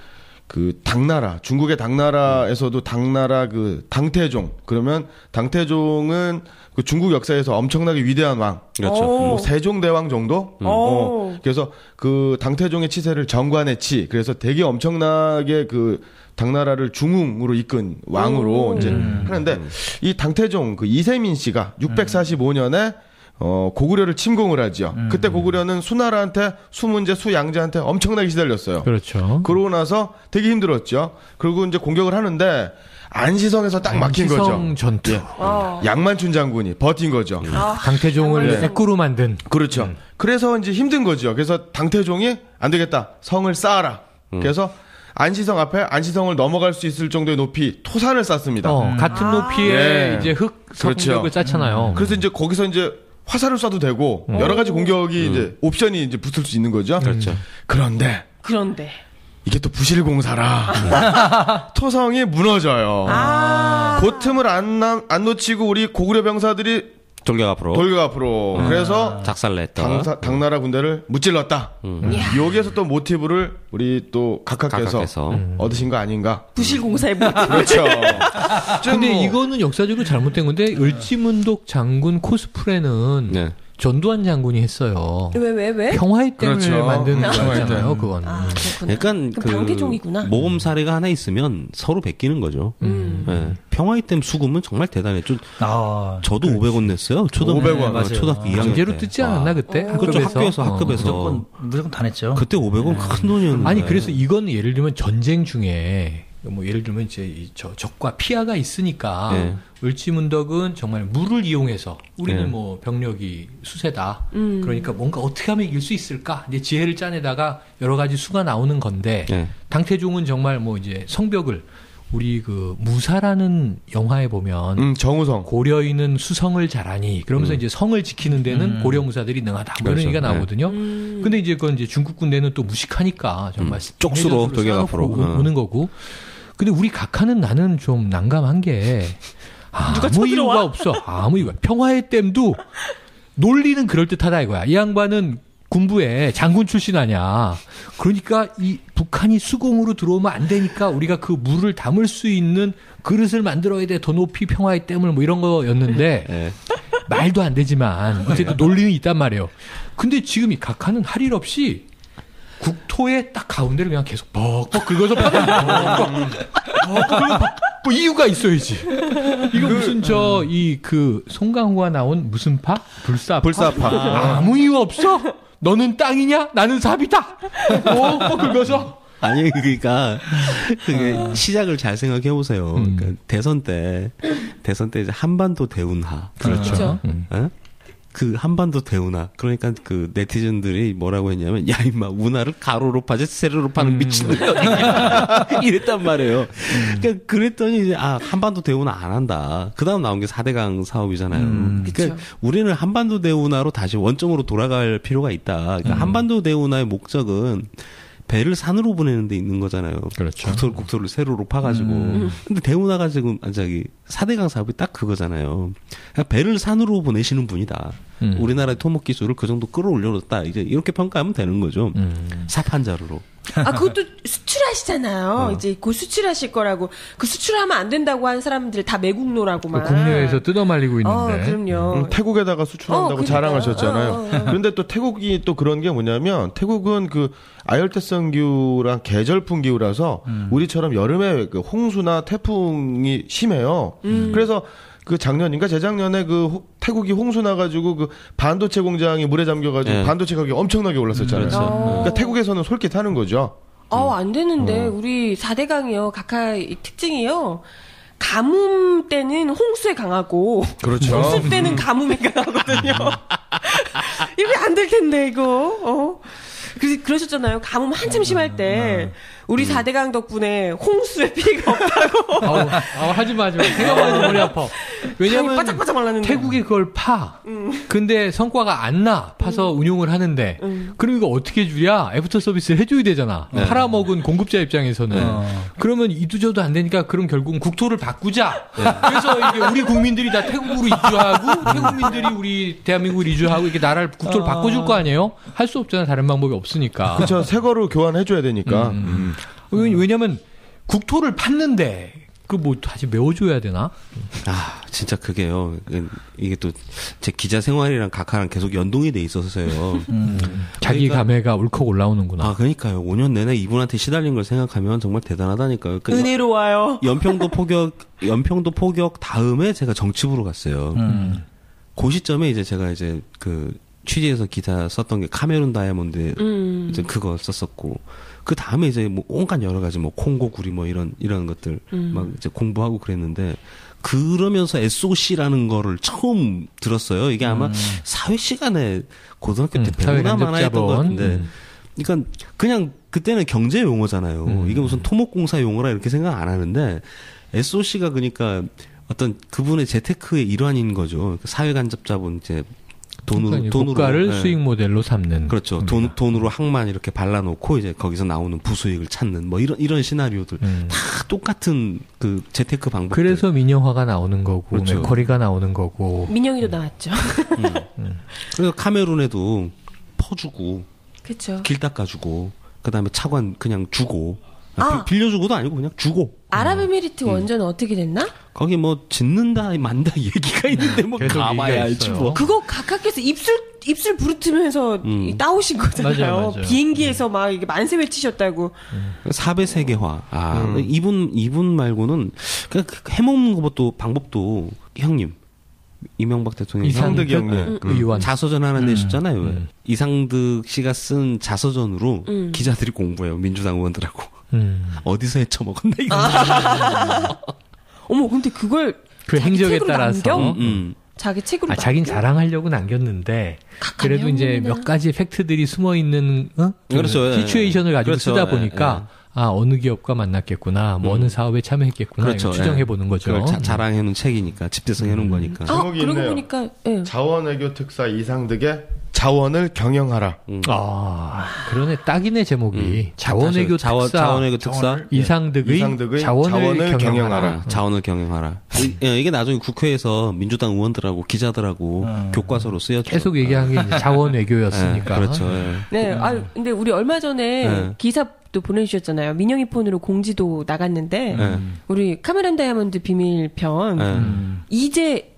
당나라, 중국의 당나라에서도 당나라 그 당태종. 그러면 당태종은 그 중국 역사에서 엄청나게 위대한 왕. 그렇죠. 뭐 세종대왕 정도? 그래서 그 당태종의 치세를 정관의 치. 그래서 되게 엄청나게 그 당나라를 중흥으로 이끈 왕으로 이제 하는데 이 당태종 그 이세민 씨가 645년에 고구려를 침공을 하죠. 그때 고구려는 수나라한테 수문제 수양제한테 엄청나게 시달렸어요. 그렇죠. 그러고 나서 되게 힘들었죠. 그리고 이제 공격을 하는데 안시성에서 딱 막힌 거죠. 안시성 전투. 양만춘 장군이 버틴 거죠. 당태종을 새꾸로 만든. 그렇죠. 그래서 이제 힘든 거죠. 그래서 당태종이 안 되겠다. 성을 쌓아라. 그래서 안시성 앞에 안시성을 넘어갈 수 있을 정도의 높이 토산을 쌓습니다. 같은 높이에 이제 흙 성벽을 그렇죠. 쌓잖아요. 그래서 이제 거기서 이제 화살을 쏴도 되고 여러 가지 공격이 이제 옵션이 이제 붙을 수 있는 거죠. 그렇죠. 그런데 이게 또 부실공사라 토성이 무너져요. 그 틈을 안 놓치고 우리 고구려 병사들이 돌격 앞으로. 그래서 작살냈다. 당나라 군대를 무찔렀다. 여기에서 또 모티브를 우리 또 각하께서 얻으신 거 아닌가? 부실공사의 모티브. 그렇죠. 근데 이거는 역사적으로 잘못된 건데 을지문덕 장군 코스프레는 네. 전두환 장군이 했어요. 왜? 평화의 댐을 그렇죠. 만드는 거잖아요, 그건. 그렇구나. 약간 방태종이구나. 모범 사례가 하나 있으면 서로 베끼는 거죠. 네. 평화의 댐 수금은 정말 대단했죠. 저도 500원 냈어요. 초등학교 500원. 초등학교 2학년 강제로 때. 뜯지 않았나 그때? 그렇죠. 학급에서. 무조건 다 냈죠. 그때 500원 큰 돈이었는데. 아니 그래서 이건 예를 들면 전쟁 중에 뭐 예를 들면 이제 적과 피하가 있으니까 네. 을지문덕은 정말 물을 이용해서 우리는 네. 뭐 병력이 수세다. 그러니까 뭔가 어떻게 하면 이길 수 있을까? 이제 지혜를 짜내다가 여러 가지 수가 나오는 건데 네. 당태종은 정말 뭐 이제 성벽을 우리 그 무사라는 영화에 보면 정우성 고려인은 수성을 잘하니 그러면서 이제 성을 지키는 데는 고려 무사들이 능하다 뭐 이런 그렇죠. 얘기가 나오거든요. 근데 이제 그건 이제 중국 군대는 또 무식하니까 정말 쪽수로 해저수로 돌격 쌓아놓고 앞으로. 오는 거고. 근데 우리 각하는 나는 좀 난감한 게 아무 이유가 없어. 아무 이유가. 평화의 댐도 논리는 그럴듯하다 이거야. 이 양반은 군부에 장군 출신 아니야. 그러니까 이 북한이 수공으로 들어오면 안 되니까 우리가 그 물을 담을 수 있는 그릇을 만들어야 돼. 더 높이 평화의 댐을 뭐 이런 거였는데 네. 말도 안 되지만 어쨌든 논리는 있단 말이에요. 근데 지금 이 각하는 할 일 없이 국토의 딱 가운데를 그냥 계속 벅벅 긁어서 뭐 이유가 있어야지. 이거 무슨 송강호가 나온 무슨 파? 불사파. 아무 이유 없어. 너는 땅이냐? 나는 삽이다. 뭐 긁어서. 아니 그러니까 그게 시작을 잘 생각해 보세요. 그러니까 대선 때 이제 한반도 대운하. 그렇죠. 그 한반도 대운하. 그러니까 그 네티즌들이 뭐라고 했냐면 야 임마 운하를 가로로 파지 세로로 파는 미친놈이야. 이랬단 말이에요. 그러니까 그랬더니 이제 한반도 대운하 안 한다. 그다음 나온 게 4대강 사업이잖아요. 그러니까 우리는 한반도 대운하로 다시 원점으로 돌아갈 필요가 있다. 그러니까 한반도 대운하의 목적은 배를 산으로 보내는 데 있는 거잖아요. 그렇죠. 국토를 세로로 파가지고. 근데 대운하가 지금, 4대강 사업이 딱 그거잖아요. 그러니까 배를 산으로 보내시는 분이다. 우리나라의 토목 기술을 그 정도 끌어올려놨다. 이제 이렇게 평가하면 되는 거죠. 사판자루로. 그것도 수출하시잖아요. 이제 곧 수출하실 거라고. 그 수출하면 안 된다고 한 사람들 다 매국노라고만. 국내에서 뜯어말리고 있는데. 그럼요. 태국에다가 수출한다고 그러니까요. 자랑하셨잖아요. 그런데 또 태국이 또 그런 게 뭐냐면 태국은 그 아열대성 기후랑 계절풍 기후라서 우리처럼 여름에 그 홍수나 태풍이 심해요. 그래서 그 작년인가 재작년에 그 태국이 홍수 나가지고 그 반도체 공장이 물에 잠겨가지고 반도체 가격이 엄청나게 올랐었잖아요. 그러니까 태국에서는 솔깃하는 거죠. 안 되는데 우리 4대강이요. 각하의 특징이요. 가뭄 때는 홍수에 강하고 그렇죠. 홍수 때는 가뭄에 강하거든요. 이거 안 될 텐데 이거. 그러셨잖아요. 가뭄 한참 심할 때 우리 4대강 덕분에 홍수의 피해가 없다고. 하지 마. 생각만 해도 머리 아파. 왜냐면 바짝바짝 말랐는데. 태국이 그걸 파. 근데 성과가 안 나. 파서 운용을 하는데. 그럼 이거 어떻게 주랴? 애프터 서비스를 해줘야 되잖아. 팔아먹은 공급자 입장에서는. 그러면 이도저도 안 되니까 그럼 결국은 국토를 바꾸자. 그래서 이게 우리 국민들이 다 태국으로 이주하고 태국민들이 우리 대한민국으로 이주하고 이렇게 나라를 국토를 바꿔줄 거 아니에요? 할 수 없잖아. 다른 방법이 없으니까. 그렇죠. 새 거로 교환해줘야 되니까. 왜냐면 국토를 팠는데 그 뭐 다시 메워줘야 되나? 진짜 그게요. 이게 또 제 기자 생활이랑 각하랑 계속 연동이 돼 있어서요. 자기 감회가 울컥 올라오는구나. 그러니까요. 5년 내내 이분한테 시달린 걸 생각하면 정말 대단하다니까요. 은혜로워요. 연평도 포격 다음에 제가 정치부로 갔어요. 그 시점에 이제 제가 이제 그 취재해서 기사 썼던 게 카메룬 다이아몬드 이제 그거 썼었고 그 다음에 이제 뭐 온갖 여러 가지 뭐 콩고 구리 뭐 이런 것들 막 이제 공부하고 그랬는데 그러면서 SOC라는 거를 처음 들었어요. 이게 아마 사회 시간에 고등학교 때 배우나 마나 했던 것 같은데 그러니까 그냥 그때는 경제 용어잖아요. 이게 무슨 토목공사 용어라 이렇게 생각 안 하는데 SOC가 그러니까 어떤 그분의 재테크의 일환인 거죠. 사회 간접자본 이제 돈으로 국가를 수익 모델로 삼는. 그렇죠. 돈으로 항만 이렇게 발라놓고 이제 거기서 나오는 부수익을 찾는 뭐 이런 시나리오들 다 똑같은 그 재테크 방법. 그래서 민영화가 나오는 거고, 그렇죠. 맥커리가 나오는 거고. 민영이도 나왔죠. 그래서 카메룬에도 퍼주고, 그렇죠. 길 닦아주고, 그다음에 차관 그냥 주고. 빌려주고도 아니고 그냥 주고. 아랍에미리트 원전은 어떻게 됐나? 거기 뭐 짓는다 만다 얘기가 있는데 뭐 가봐야 알지 뭐. 그거 각하께서 입술 부르트면서 따오신 거잖아요. 맞아요. 비행기에서 막 이게 만세 외치셨다고. 사배 세계화. 이분 말고는 그냥 해먹는 것도 방법도 형님. 이명박 대통령 이상득 형님 의원 자서전 하나 내셨잖아요. 이상득 씨가 쓴 자서전으로 기자들이 공부해요. 민주당 의원들하고. 어디서 헤쳐먹었나 이거. 어머 근데 그걸 그 행적에 따라서 자기 책으로 자긴 자랑하려고 남겼는데 그래도 이제 몇 가지 팩트들이 숨어 있는 그렇죠. 시츄에이션을 가지고 그렇죠. 쓰다 보니까 어느 기업과 만났겠구나, 뭐 어느 사업에 참여했겠구나, 그렇죠. 추정해 보는 거죠. 그걸 자랑해놓은 책이니까 집대성해놓은 거니까. 제목이 그러고 있네요. 보니까 자원외교 특사 이상득의 자원을 경영하라. 그러네, 딱이네 제목이. 자원외교 특사, 자원외교 특사 이상득의 자원을 경영하라. 자원을 경영하라. 이게 나중에 국회에서 민주당 의원들하고 기자들하고 교과서로 쓰였죠. 계속 얘기한 게 이제 자원외교였으니까. 그렇죠. 네. 근데 우리 얼마 전에 기사도 보내주셨잖아요. 민영이 폰으로 공지도 나갔는데 우리 카메론 다이아몬드 비밀편 이제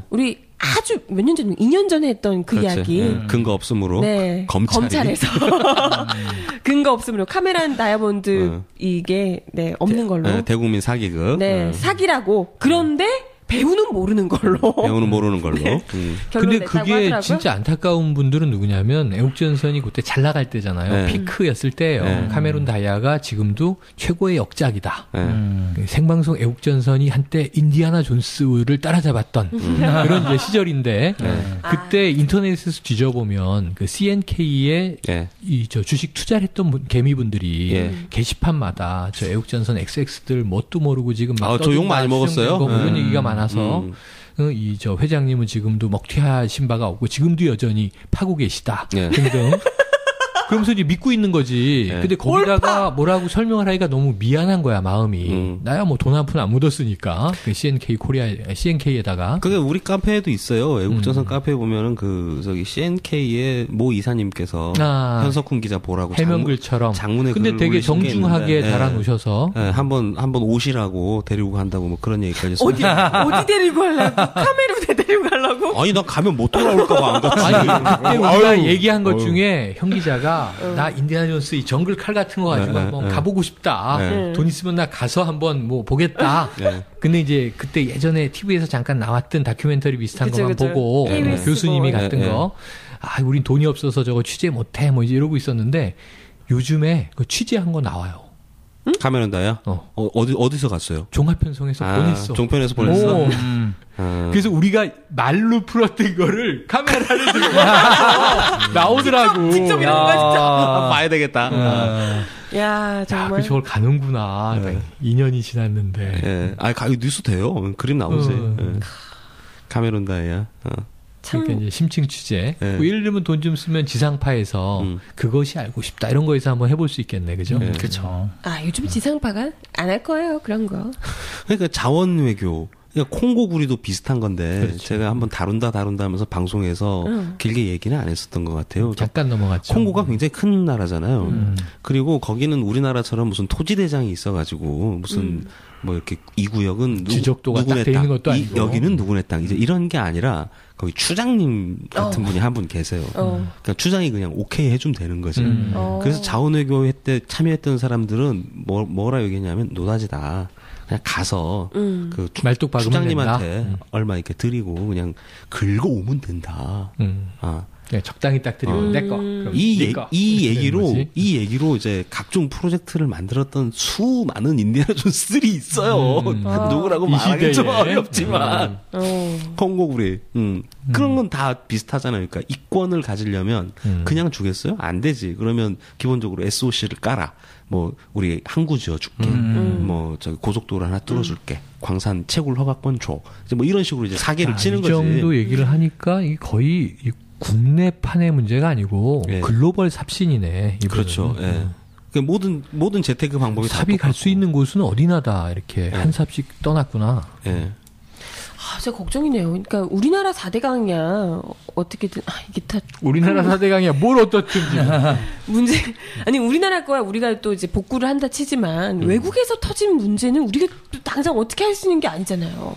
우리 아주 몇 년 전, 2년 전에 했던 그 그렇지. 이야기. 근거 없음으로. 네. 검찰에서. 근거 없음으로 카메론 다이아몬드 이게 없는 걸로. 대국민 사기극. 네. 사기라고. 그런데 배우는 모르는 걸로. 배우는 모르는 걸로. 근데 그게 하더라고요. 진짜 안타까운 분들은 누구냐면 애국전선이 그때 잘 나갈 때잖아요. 피크였을 때예요. 카메룬 다이아가 지금도 최고의 역작이다. 생방송 애국전선이 한때 인디아나 존스를 따라잡았던 그런 이제 시절인데 그때 인터넷에서 뒤져보면 그 CNK에 저 주식 투자를 했던 개미분들이 게시판마다 저 애국전선 XX들 뭣도 모르고 지금 막 저 욕 많이 먹었어요. 뭐 이런 얘기가 많아서 이 저 회장님은 지금도 먹튀하신 바가 없고 지금도 여전히 파고 계시다 등등. 그러면서 이제 믿고 있는 거지. 근데 거기다가 뭐라고 설명을 하기가 너무 미안한 거야, 마음이. 나야 뭐 돈 한 푼 안 묻었으니까. 그 CNK에다가. 그게 우리 카페에도 있어요. 애국전선 카페에 보면은 저기 CNK의 모 이사님께서 현석훈 기자 보라고 해명글처럼. 장문의 근데 글을 되게 올리신 게 정중하게 있는데, 달아놓으셔서. 한번 오시라고 데리고 간다고 뭐 그런 얘기까지. 어디 데리고 가려고? 카메룬에 데리고 가려고? 아니, 나 가면 못 돌아올까봐 안 갔지. 아니, 그때 우리가 얘기한 것 중에 형 기자가 나 인디아나 존스 이 정글 칼 같은 거 가지고 한번 가보고 싶다. 돈 있으면 나 가서 한번 뭐 보겠다. 근데 이제 그때 예전에 TV에서 잠깐 나왔던 다큐멘터리 비슷한 것만 보고 교수님이 갔던 거. 우린 돈이 없어서 저거 취재 못해. 뭐 이제 이러고 있었는데 요즘에 그 취재한 거 나와요. 카메론 다이아? 어디서 갔어요? 종합편성에서 보냈어. 종편에서 보냈어? 그래서 우리가 말로 풀었던 거를 카메라를 들고 나오더라고. 직접 이런 거 진짜. 봐야 되겠다. 야, 정말. 그 저걸 가는구나. 2년이 지났는데. 예. 아, 뉴스 돼요. 그림 나오지. 예. 카메론 다이아. 그러니까 이제 심층 취재. 네. 뭐 예를 들면 돈 좀 쓰면 지상파에서 그것이 알고 싶다 이런 거에서 한번 해볼 수 있겠네, 그죠? 그렇죠. 아, 요즘 지상파가 안 할 거예요, 그런 거. 그러니까 자원 외교. 그러니까 콩고 구리도 비슷한 건데 그렇죠. 제가 한번 다룬다 하면서 방송에서 길게 얘기는 안 했었던 것 같아요. 잠깐 넘어갔죠. 콩고가 굉장히 큰 나라잖아요. 그리고 거기는 우리나라처럼 무슨 토지 대장이 있어가지고 무슨 뭐 이렇게 이 구역은 지적도가 딱 돼 있는 것도 아니고 여기는 누구네 땅 이제 이런 게 아니라 거기 추장님 같은 분이 한 분 계세요. 그러니까 추장이 그냥 오케이 해주면 되는 거지. 그래서 자원외교 때 참여했던 사람들은 뭐라 얘기했냐면 노다지다. 그냥 가서 그 말뚝 박으면 추장님한테 된다. 얼마 이렇게 드리고 그냥 긁어 오면 된다. 아. 네, 적당히 딱 드리고 내 거. 이 얘기로 이제 각종 프로젝트를 만들었던 수많은 인디아나 존스들이 있어요. 누구라고 말하기 좀 어렵지만 콩고구리. 그런 건 다 비슷하잖아요. 그러니까 이권을 가지려면 그냥 주겠어요? 안 되지. 그러면 기본적으로 SOC를 깔아. 뭐 우리 항구 지어줄게. 뭐 저기 고속도로 하나 뚫어줄게. 광산 채굴 허가권 줘. 이제 뭐 이런 식으로 이제 사기를 치는 거지. 이 정도 얘기를 하니까 이게 거의 국내판의 문제가 아니고 글로벌 삽신이네. 이분은. 그렇죠. 예. 모든 재테크 방법이 삽이 갈 수 있는 곳은 어디나다 이렇게 한 삽씩 떠났구나. 예. 아, 진짜 걱정이네요. 그러니까 우리나라 4대강이야. 어떻게든 이게 다 우리나라 4대강이야. 뭘 어떻든지. 문제 아니 우리나라 거야 우리가 또 이제 복구를 한다 치지만 외국에서 터진 문제는 우리가 또 당장 어떻게 할 수 있는 게 아니잖아요.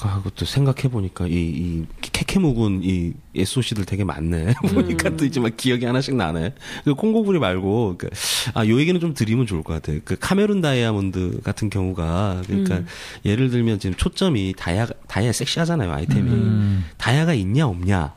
그것도 생각해 보니까 이 캐캐묵은 이 SOC들 되게 많네. 보니까 또 이제 막 기억이 하나씩 나네. 그 콩고구리 말고 요 얘기는 좀 드리면 좋을 것 같아요. 그 카메룬 다이아몬드 같은 경우가 그러니까 예를 들면 지금 초점이 다이아 섹시하잖아요, 아이템이. 다이아가 있냐 없냐.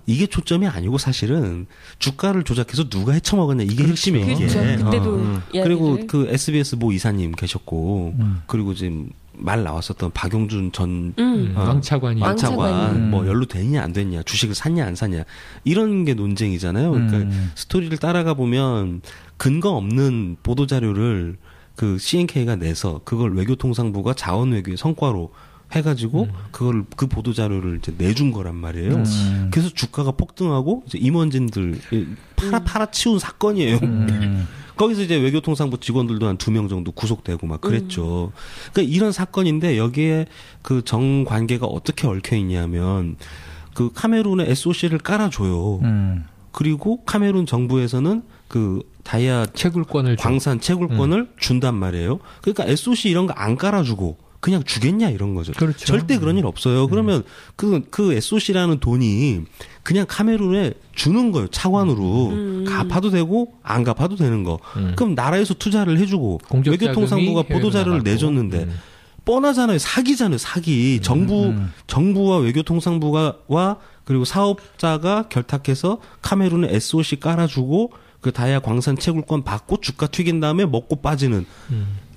이게 초점이 아니고 사실은 주가를 조작해서 누가 헤쳐먹었냐 이게 핵심이에요. 그렇죠. 그때도 그리고 그 SBS 모 이사님 계셨고 그리고 지금 말 나왔었던 박용준 전 왕차관 뭐 연루됐냐 안 됐냐 주식을 샀냐 안 샀냐 이런 게 논쟁이잖아요. 그러니까 스토리를 따라가 보면 근거 없는 보도 자료를 그 CNK가 내서 그걸 외교통상부가 자원외교의 성과로 해가지고 그걸 그 보도 자료를 이제 내준 거란 말이에요. 그래서 주가가 폭등하고 이제 임원진들 팔아치운 사건이에요. 거기서 이제 외교통상부 직원들도 한 2명 정도 구속되고 막 그랬죠. 그러니까 이런 사건인데 여기에 그 정관계가 어떻게 얽혀 있냐면 그 카메룬에 SOC를 깔아줘요. 그리고 카메룬 정부에서는 그 다이아 채굴권을 광산 채굴권을 준단 말이에요. 그러니까 SOC 이런 거 안 깔아주고 그냥 주겠냐 이런 거죠. 그렇죠. 절대 그런 일 없어요. 그러면 그 SOC라는 돈이 그냥 카메룬에 주는 거예요. 차관으로. 갚아도 되고 안 갚아도 되는 거. 그럼 나라에서 투자를 해주고 외교통상부가 보도자료를 내줬는데 뻔하잖아요. 사기잖아요. 사기. 정부와 외교통상부와 그리고 사업자가 결탁해서 카메룬에 SOC 깔아주고 그 다이아 광산 채굴권 받고 주가 튀긴 다음에 먹고 빠지는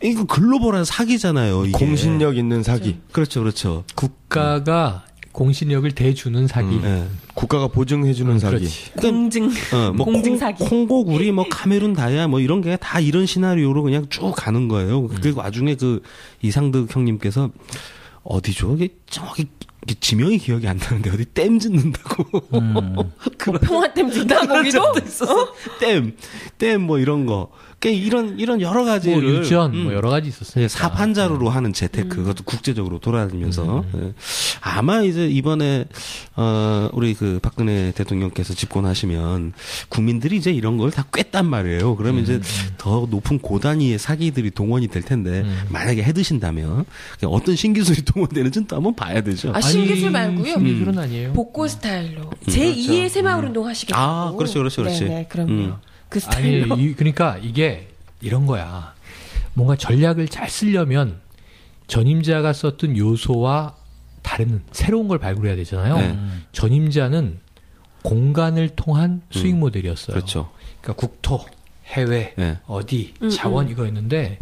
이거 글로벌한 사기잖아요. 이게. 공신력 있는 사기. 그렇죠, 그렇죠. 국가가 공신력을 대주는 사기. 국가가 보증해주는 사기. 공증, 뭐 공증 사기. 콩고구리, 뭐 카메룬 다이아, 뭐 이런 게 다 이런 시나리오로 그냥 쭉 가는 거예요. 그리고 나중에 그 이상득 형님께서 어디죠? 이게 정확히 지명이 기억이 안 나는데 어디 댐 짓는다고. 평화댐 짓다 거기도 있었어. 댐 뭐 이런 거. 이런 여러 가지를 뭐 유치원 뭐 여러 가지 있었어요. 사판자루로 하는 재테크 그것도 국제적으로 돌아다니면서 아마 이제 이번에 우리 그 박근혜 대통령께서 집권하시면 국민들이 이제 이런 걸 다 꿰단 말이에요. 그러면 이제 더 높은 고단위의 사기들이 동원이 될 텐데 만약에 해드신다면 어떤 신기술이 동원되는지는 또 한번 봐야 되죠. 신기술 말고요. 신기술은 아니에요. 복고 스타일로 제2의 새마을운동 하시겠고. 아, 그렇죠. 네, 그럼요. 그 스타일로. 아니, 그러니까 이게 이런 거야. 뭔가 전략을 잘 쓰려면 전임자가 썼던 요소와 다른 새로운 걸 발굴해야 되잖아요. 전임자는 공간을 통한 수익 모델이었어요. 그렇죠. 그러니까 국토, 해외, 어디, 자원 이거였는데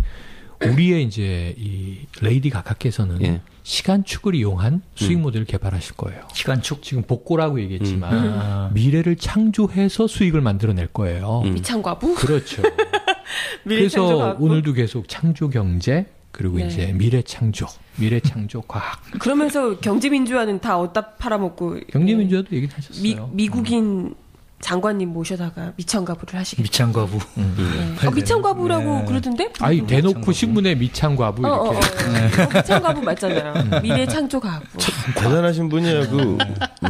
우리의 이제 이 레이디 가가께서는 예. 시간축을 이용한 수익 모델을 개발하실 거예요. 시간축? 지금 복고라고 얘기했지만 미래를 창조해서 수익을 만들어낼 거예요. 미창과부? 그렇죠. 미래 그래서 창조과부? 오늘도 계속 창조 경제 그리고 네. 이제 미래 창조 과학. 그러면서 경제민주화는 다 어디다 팔아먹고 경제민주화도 얘기를 하셨어요. 미국인 장관님 모셔다가 미창과부를 하시겠죠. 미창과부. 네. 미창과부라고 그러던데? 아니 대놓고 신문에 미창과부 이렇게. 미창과부 맞잖아요. 미래 창조과부. 대단하신 분이에요. 그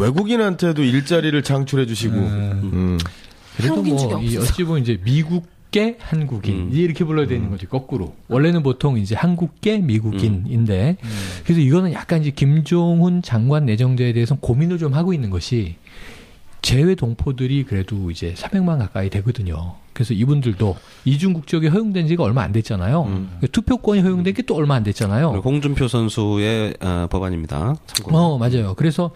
외국인한테도 일자리를 창출해 주시고. 그래도 한국인 중에 뭐 이 없어서. 어찌 보면 이제 미국계 한국인 이렇게 불러야 되는 거지 거꾸로. 원래는 보통 이제 한국계 미국인인데 그래서 이거는 약간 이제 김종훈 장관 내정자에 대해서 고민을 좀 하고 있는 것이 재외 동포들이 그래도 이제 300만 가까이 되거든요. 그래서 이분들도 이중 국적이 허용된 지가 얼마 안 됐잖아요. 투표권이 허용된 게 또 얼마 안 됐잖아요. 홍준표 선수의 법안입니다. 참고로. 맞아요. 그래서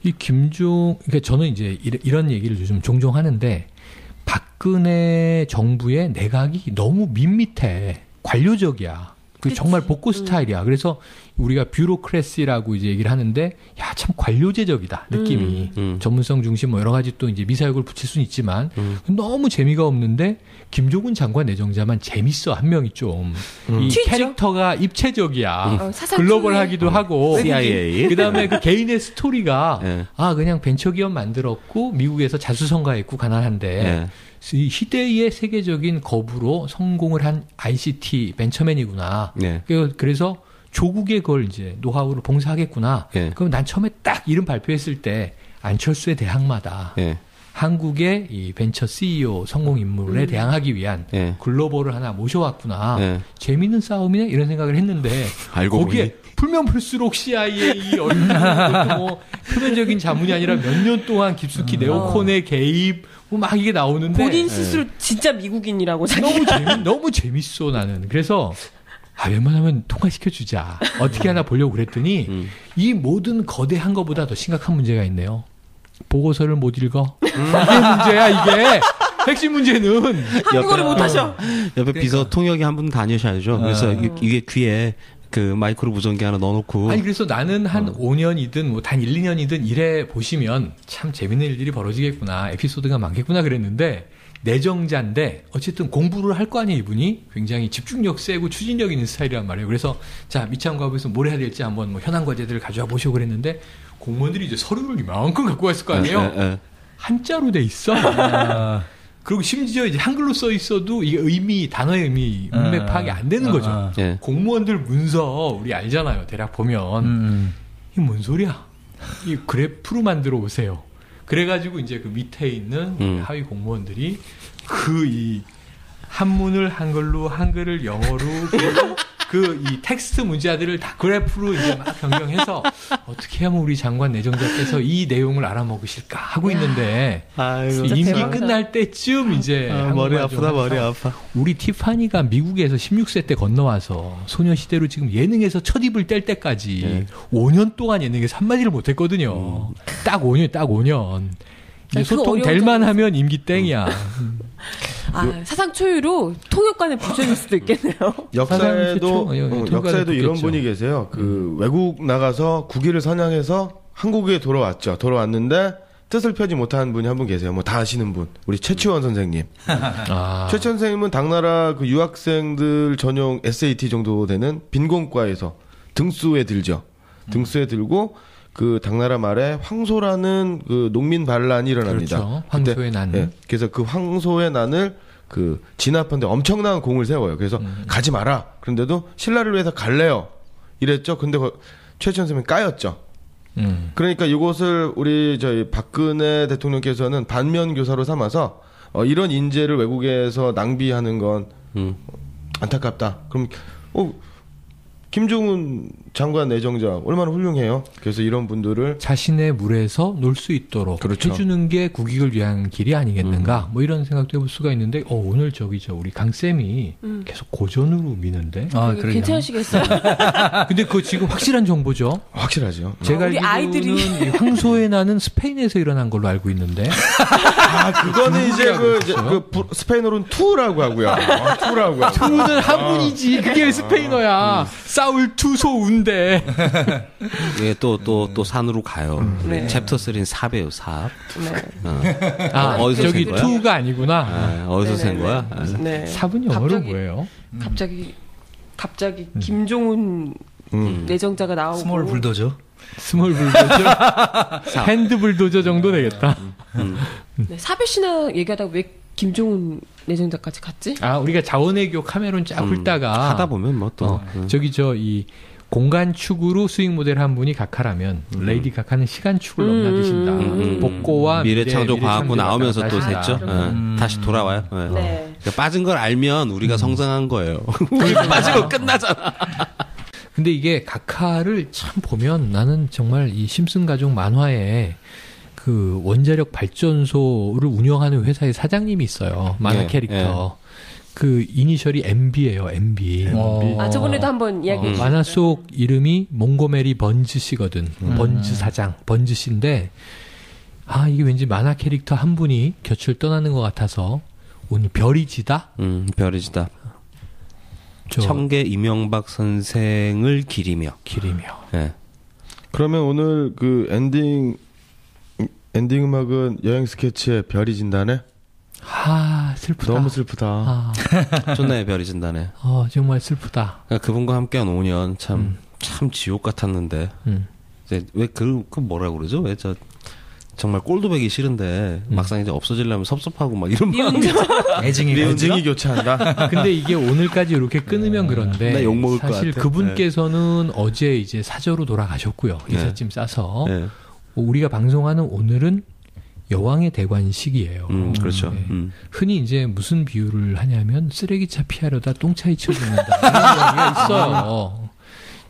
이 그러니까 저는 이제 이런 얘기를 요즘 종종 하는데 박근혜 정부의 내각이 너무 밋밋해. 관료적이야. 그 정말 복고 스타일이야. 그래서 우리가 뷰로크래시라고 이제 얘기를 하는데 야, 참 관료제적이다. 느낌이. 전문성 중심 뭐 여러 가지 또 이제 미사역을 붙일 수는 있지만 너무 재미가 없는데 김종훈 장관 내정자만 재밌어. 한 명이 좀. 이 튀죠? 캐릭터가 입체적이야. 사상 글로벌하기도 하고. CIA. 그다음에 그 개인의 스토리가 예. 그냥 벤처기업 만들었고 미국에서 자수성가했고 가난한데 예. 이 시대의 세계적인 거부로 성공을 한 ICT 벤처맨이구나. 네. 그래서 조국의 그걸 이제 노하우를 봉사하겠구나. 네. 그럼 난 처음에 딱 이름 발표했을 때 안철수의 대항마다. 예. 한국의 이 벤처 CEO 성공 인물에 대항하기 위한 예. 글로벌을 하나 모셔왔구나. 예. 재밌는 싸움이네 이런 생각을 했는데 알고 거기에 보니. 풀면 풀수록 CIA 얼마나 뭐 표면적인 자문이 아니라 몇 년 동안 깊숙이 네오콘의 개입 뭐 막 이게 나오는데 본인 스스로 진짜 미국인이라고 너무 재밌어 나는. 그래서 웬만하면 통과시켜 주자. 어떻게 하나 보려고 그랬더니 이 모든 거대한 것보다 더 심각한 문제가 있네요. 보고서를 못 읽어. 이게 문제야 이게. 핵심 문제는 한국어를 못하셔. 옆에 비서 통역이 한 분 다니셔야죠. 그래서 이게 귀에 그 마이크로 무전기 하나 넣어놓고. 아니 그래서 나는 한 5년이든 뭐 단 1, 2년이든 일해 보시면 참 재밌는 일들이 벌어지겠구나. 에피소드가 많겠구나 그랬는데 내정자인데 어쨌든 공부를 할 거 아니에요. 이분이 굉장히 집중력 세고 추진력 있는 스타일이란 말이에요. 그래서 자 미창과부에서 뭘 해야 될지 한번 뭐 현안 과제들을 가져와 보시고 그랬는데 공무원들이 이제 서류를 이만큼 갖고 갔을 거 아니에요. 한자로 돼 있어. 그리고 심지어 이제 한글로 써 있어도 이게 단어의 의미, 문맥 파악이 안 되는 거죠. 예. 공무원들 문서 우리 알잖아요. 대략 보면 이게 뭔 소리야? 이 그래프로 만들어 오세요. 그래가지고 이제 그 밑에 있는 하위 공무원들이 이 한문을 한글로, 한글을 영어로 그 이 텍스트 문자들을 다 그래프로 이제 막 변경해서 어떻게 하면 우리 장관 내정자께서 이 내용을 알아먹으실까 하고 있는데 임기 대박이다. 끝날 때쯤 이제 머리 아프다, 머리 아파. 우리 티파니가 미국에서 16세 때 건너와서 소녀시대로 지금 예능에서 첫 입을 뗄 때까지 5년 동안 예능에서 한마디를 못했거든요. 딱 5년. 이제 소통 될 만하면 임기 땡이야. 사상 초유로 통역관을 부정일 수도 있겠네요. 역사에도 역사에도 이런 붙겠죠. 분이 계세요. 그 외국 나가서 국위를 선양해서 한국에 돌아왔죠. 돌아왔는데 뜻을 펴지 못하는 분이 한 분 계세요. 뭐 다 아시는 분. 우리 최치원 선생님. 최치원 선생님은 당나라 그 유학생들 전용 SAT 정도 되는 빈곤과에서 등수에 들죠. 등수에 들고 그 당나라 말에 황소라는 그 농민 반란이 일어납니다. 그렇죠. 황소의 난. 네. 그래서 그 황소의 난을 그 진압하는데 엄청난 공을 세워요. 그래서 가지 마라. 그런데도 신라를 위해서 갈래요. 이랬죠. 근데 최치원 선생님이 까였죠. 그러니까 이것을 우리 저희 박근혜 대통령께서는 반면 교사로 삼아서 이런 인재를 외국에서 낭비하는 건 안타깝다. 그럼 김종훈 장관 내정자 얼마나 훌륭해요. 그래서 이런 분들을 자신의 물에서 놀 수 있도록 그렇죠. 해주는 게 국익을 위한 길이 아니겠는가. 뭐 이런 생각도 해볼 수가 있는데 오늘 우리 강 쌤이 계속 고전으로 미는데. 괜찮으시겠어요? 근데 그거 지금 확실한 정보죠. 확실하죠. 제가 우리 알기로는 이 황소의 난은 스페인에서 일어난 걸로 알고 있는데. 그거는 이제 스페인어로는 투라고 하고요. 투라고. 투는 한문이지. 그게 왜 스페인어야? 싸울 투소운데. 예, 또 산으로 가요. 네. 챕터 3는 삽이에요, 삽. 네. 어디서 저기 센 거야? 투가 아니구나. 어디서 센 거야? 네. 삽은 영어로 뭐예요? 갑자기 김종훈 내정자가 나오고 스몰 불도저. 스몰 불도저? 핸드 불도저 정도 되겠다. 네, 사배신화 얘기하다가 왜 김종훈 내정자까지 갔지? 우리가 자원외교 카메론 쫙 훑다가 하다 보면 뭐 또. 저기 이 공간 축으로 수익 모델 한 분이 각하라면 레이디 각하는 시간 축을 넘나드신다. 복고와 미래창조과학부 나오면서 또 다시다. 됐죠. 다시 돌아와요. 네. 네. 그러니까 빠진 걸 알면 우리가 성장한 거예요. 우리 빠지고 끝나잖아. 근데 이게 각하를 참 보면 나는 정말 이 심슨 가족 만화에 그 원자력 발전소를 운영하는 회사의 사장님이 있어요. 만화 캐릭터. 그 이니셜이 MB예요. MB. 저번에도 한번 이야기해 주셨어요. 만화 속 이름이 몽고메리 번즈 씨거든. 번즈 사장, 번즈 씨인데 이게 왠지 만화 캐릭터 한 분이 곁을 떠나는 것 같아서 오늘 별이 지다. 별이 지다. 청계 이명박 선생을 기리며. 네. 그러면 오늘 그 엔딩 음악은 여행 스케치의 별이 진다네. 슬프다. 너무 슬프다. 좋네, 별이 진다네. 정말 슬프다. 그러니까 그분과 함께한 5년 참 지옥 같았는데. 이제 왜 뭐라 그러죠? 왜 정말 꼴도 보기 싫은데 막상 이제 없어지려면 섭섭하고 막 이런 마음이 애증이 교차한다. 근데 이게 오늘까지 이렇게 끊으면 그런데 나 욕먹을 것 사실 같아. 그분께서는 어제 이제 사저로 돌아가셨고요. 이삿짐 싸서 우리가 방송하는 오늘은 여왕의 대관식이에요. 그렇죠. 흔히 이제 무슨 비유를 하냐면 쓰레기차 피하려다 똥차에 치여 죽는다. 이런 얘기가 있어요.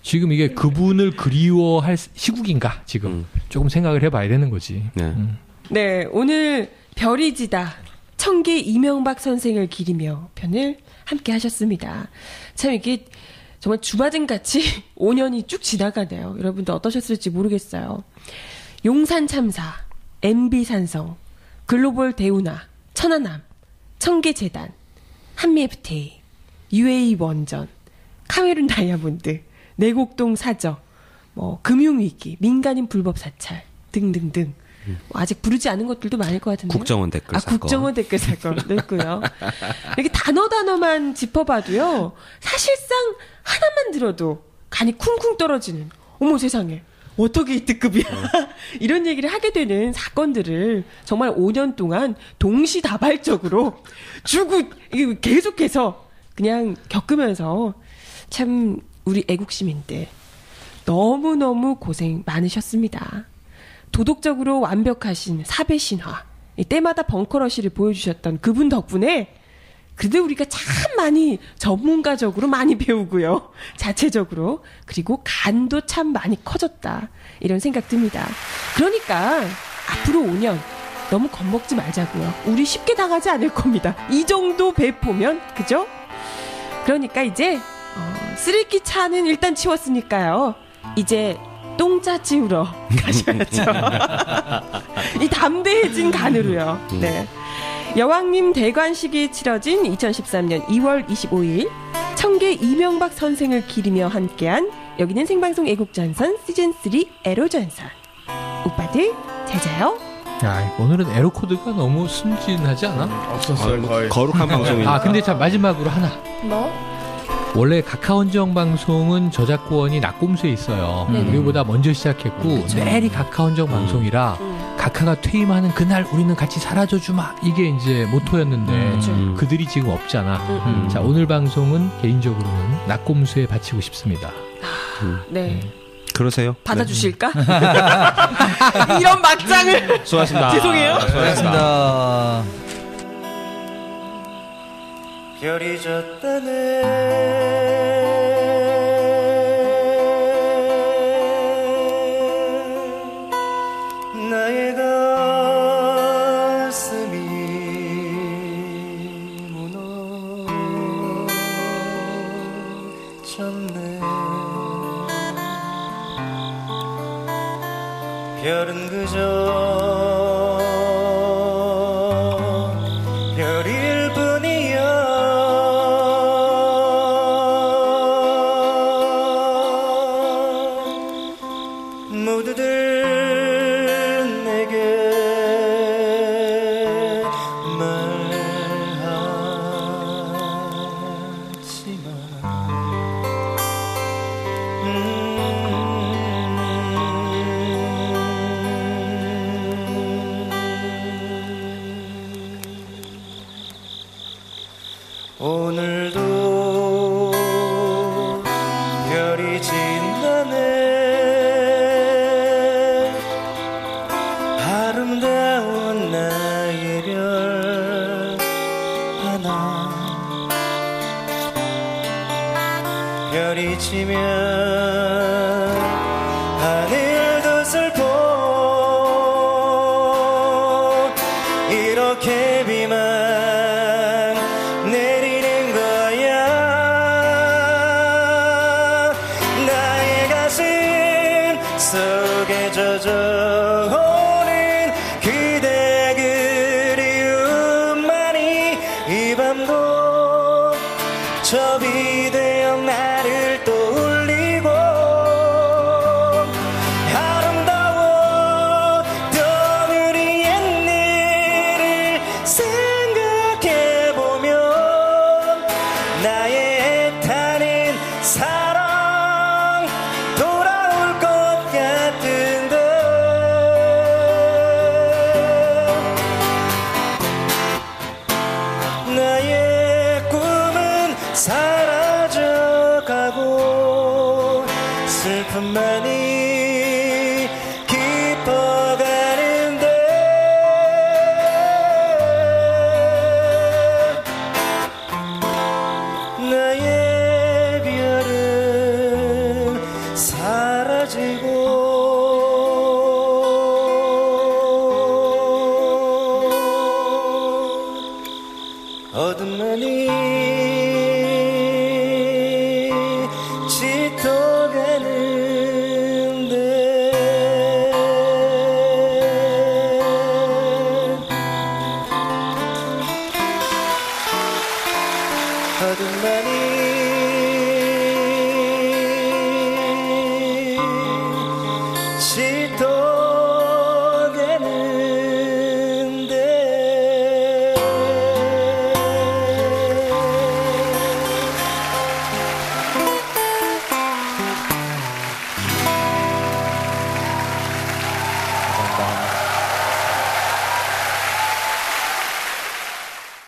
지금 이게 그분을 그리워할 시국인가 지금 조금 생각을 해봐야 되는 거지. 네, 오늘 별이 지다 청계 이명박 선생을 기리며 편을 함께 하셨습니다. 참 이게 정말 주마등같이 5년이 쭉 지나가네요. 여러분도 어떠셨을지 모르겠어요. 용산 참사, MB 산성, 글로벌 대운하, 천안함, 청계재단, 한미 FTA, UAE 원전, 카메룬 다이아몬드, 내곡동 사저, 금융위기, 민간인 불법 사찰 등등등. 아직 부르지 않은 것들도 많을 것 같은데요. 국정원 댓글 사건. 국정원 댓글 사건도 있고요. 이렇게 단어만 짚어봐도요. 사실상 하나만 들어도 간이 쿵쿵 떨어지는. 어머 세상에. 어떻게 이 특급이야. 이런 얘기를 하게 되는 사건들을 정말 5년 동안 동시다발적으로 계속해서 그냥 겪으면서 참 우리 애국 시민들 너무너무 고생 많으셨습니다. 도덕적으로 완벽하신 사배신화, 때마다 벙커러시를 보여주셨던 그분 덕분에 그래도 우리가 참 많이 전문가적으로 많이 배우고요. 자체적으로. 그리고 간도 참 많이 커졌다. 이런 생각 듭니다. 그러니까 앞으로 5년 너무 겁먹지 말자고요. 우리 쉽게 당하지 않을 겁니다. 이 정도 배포면 그죠? 그러니까 이제 쓰레기 차는 일단 치웠으니까요. 이제 똥자 치우러 가셔야죠. 이 담대해진 간으로요. 네. 여왕님 대관식이 치러진 2013년 2월 25일 청계 이명박 선생을 기리며 함께한 여기는 생방송 애국전선 시즌3 에로전선. 오빠들 잘 자요. 야, 오늘은 에로 코드가 너무 순진하지 않아? 없었어요. 거의. 거룩한 방송이니까. 근데 자 마지막으로 하나. 뭐? 원래 각하원정 방송은 저작권이 낙곰수에 있어요. 우리보다 먼저 시작했고 매일이 각하원정 방송이라 각하가 퇴임하는 그날 우리는 같이 사라져주마 이게 이제 모토였는데 그들이 지금 없잖아. 자 오늘 방송은 개인적으로는 낙곰수에 바치고 싶습니다. 네. 그러세요. 받아주실까? 이런 막장을. 수고하셨습니다. 죄송해요. 수고하셨습니다. 별이 졌다네 나의 가슴이 무너졌네 별은 그저 별일 뿐이야. 모두들 내게 오늘도 별이 진다네. 아름다운 나의 별 하나. 별이 지면 하늘도 슬퍼. 이렇게 비만 내리는 거야. 나의 가슴 속에 젖어오는 그대 그리움만이 이 밤도 접이 되어 나를 떠올리고. 아름다웠던 우리 옛일을 생각해보면 나의 애타는 사랑 돌아올 것 같은데. 나의 꿈은 사라져가고 슬픔만이 깊어가는데. 나의 별은 사라지고 어둠만이 짙어가는데. 어둠만이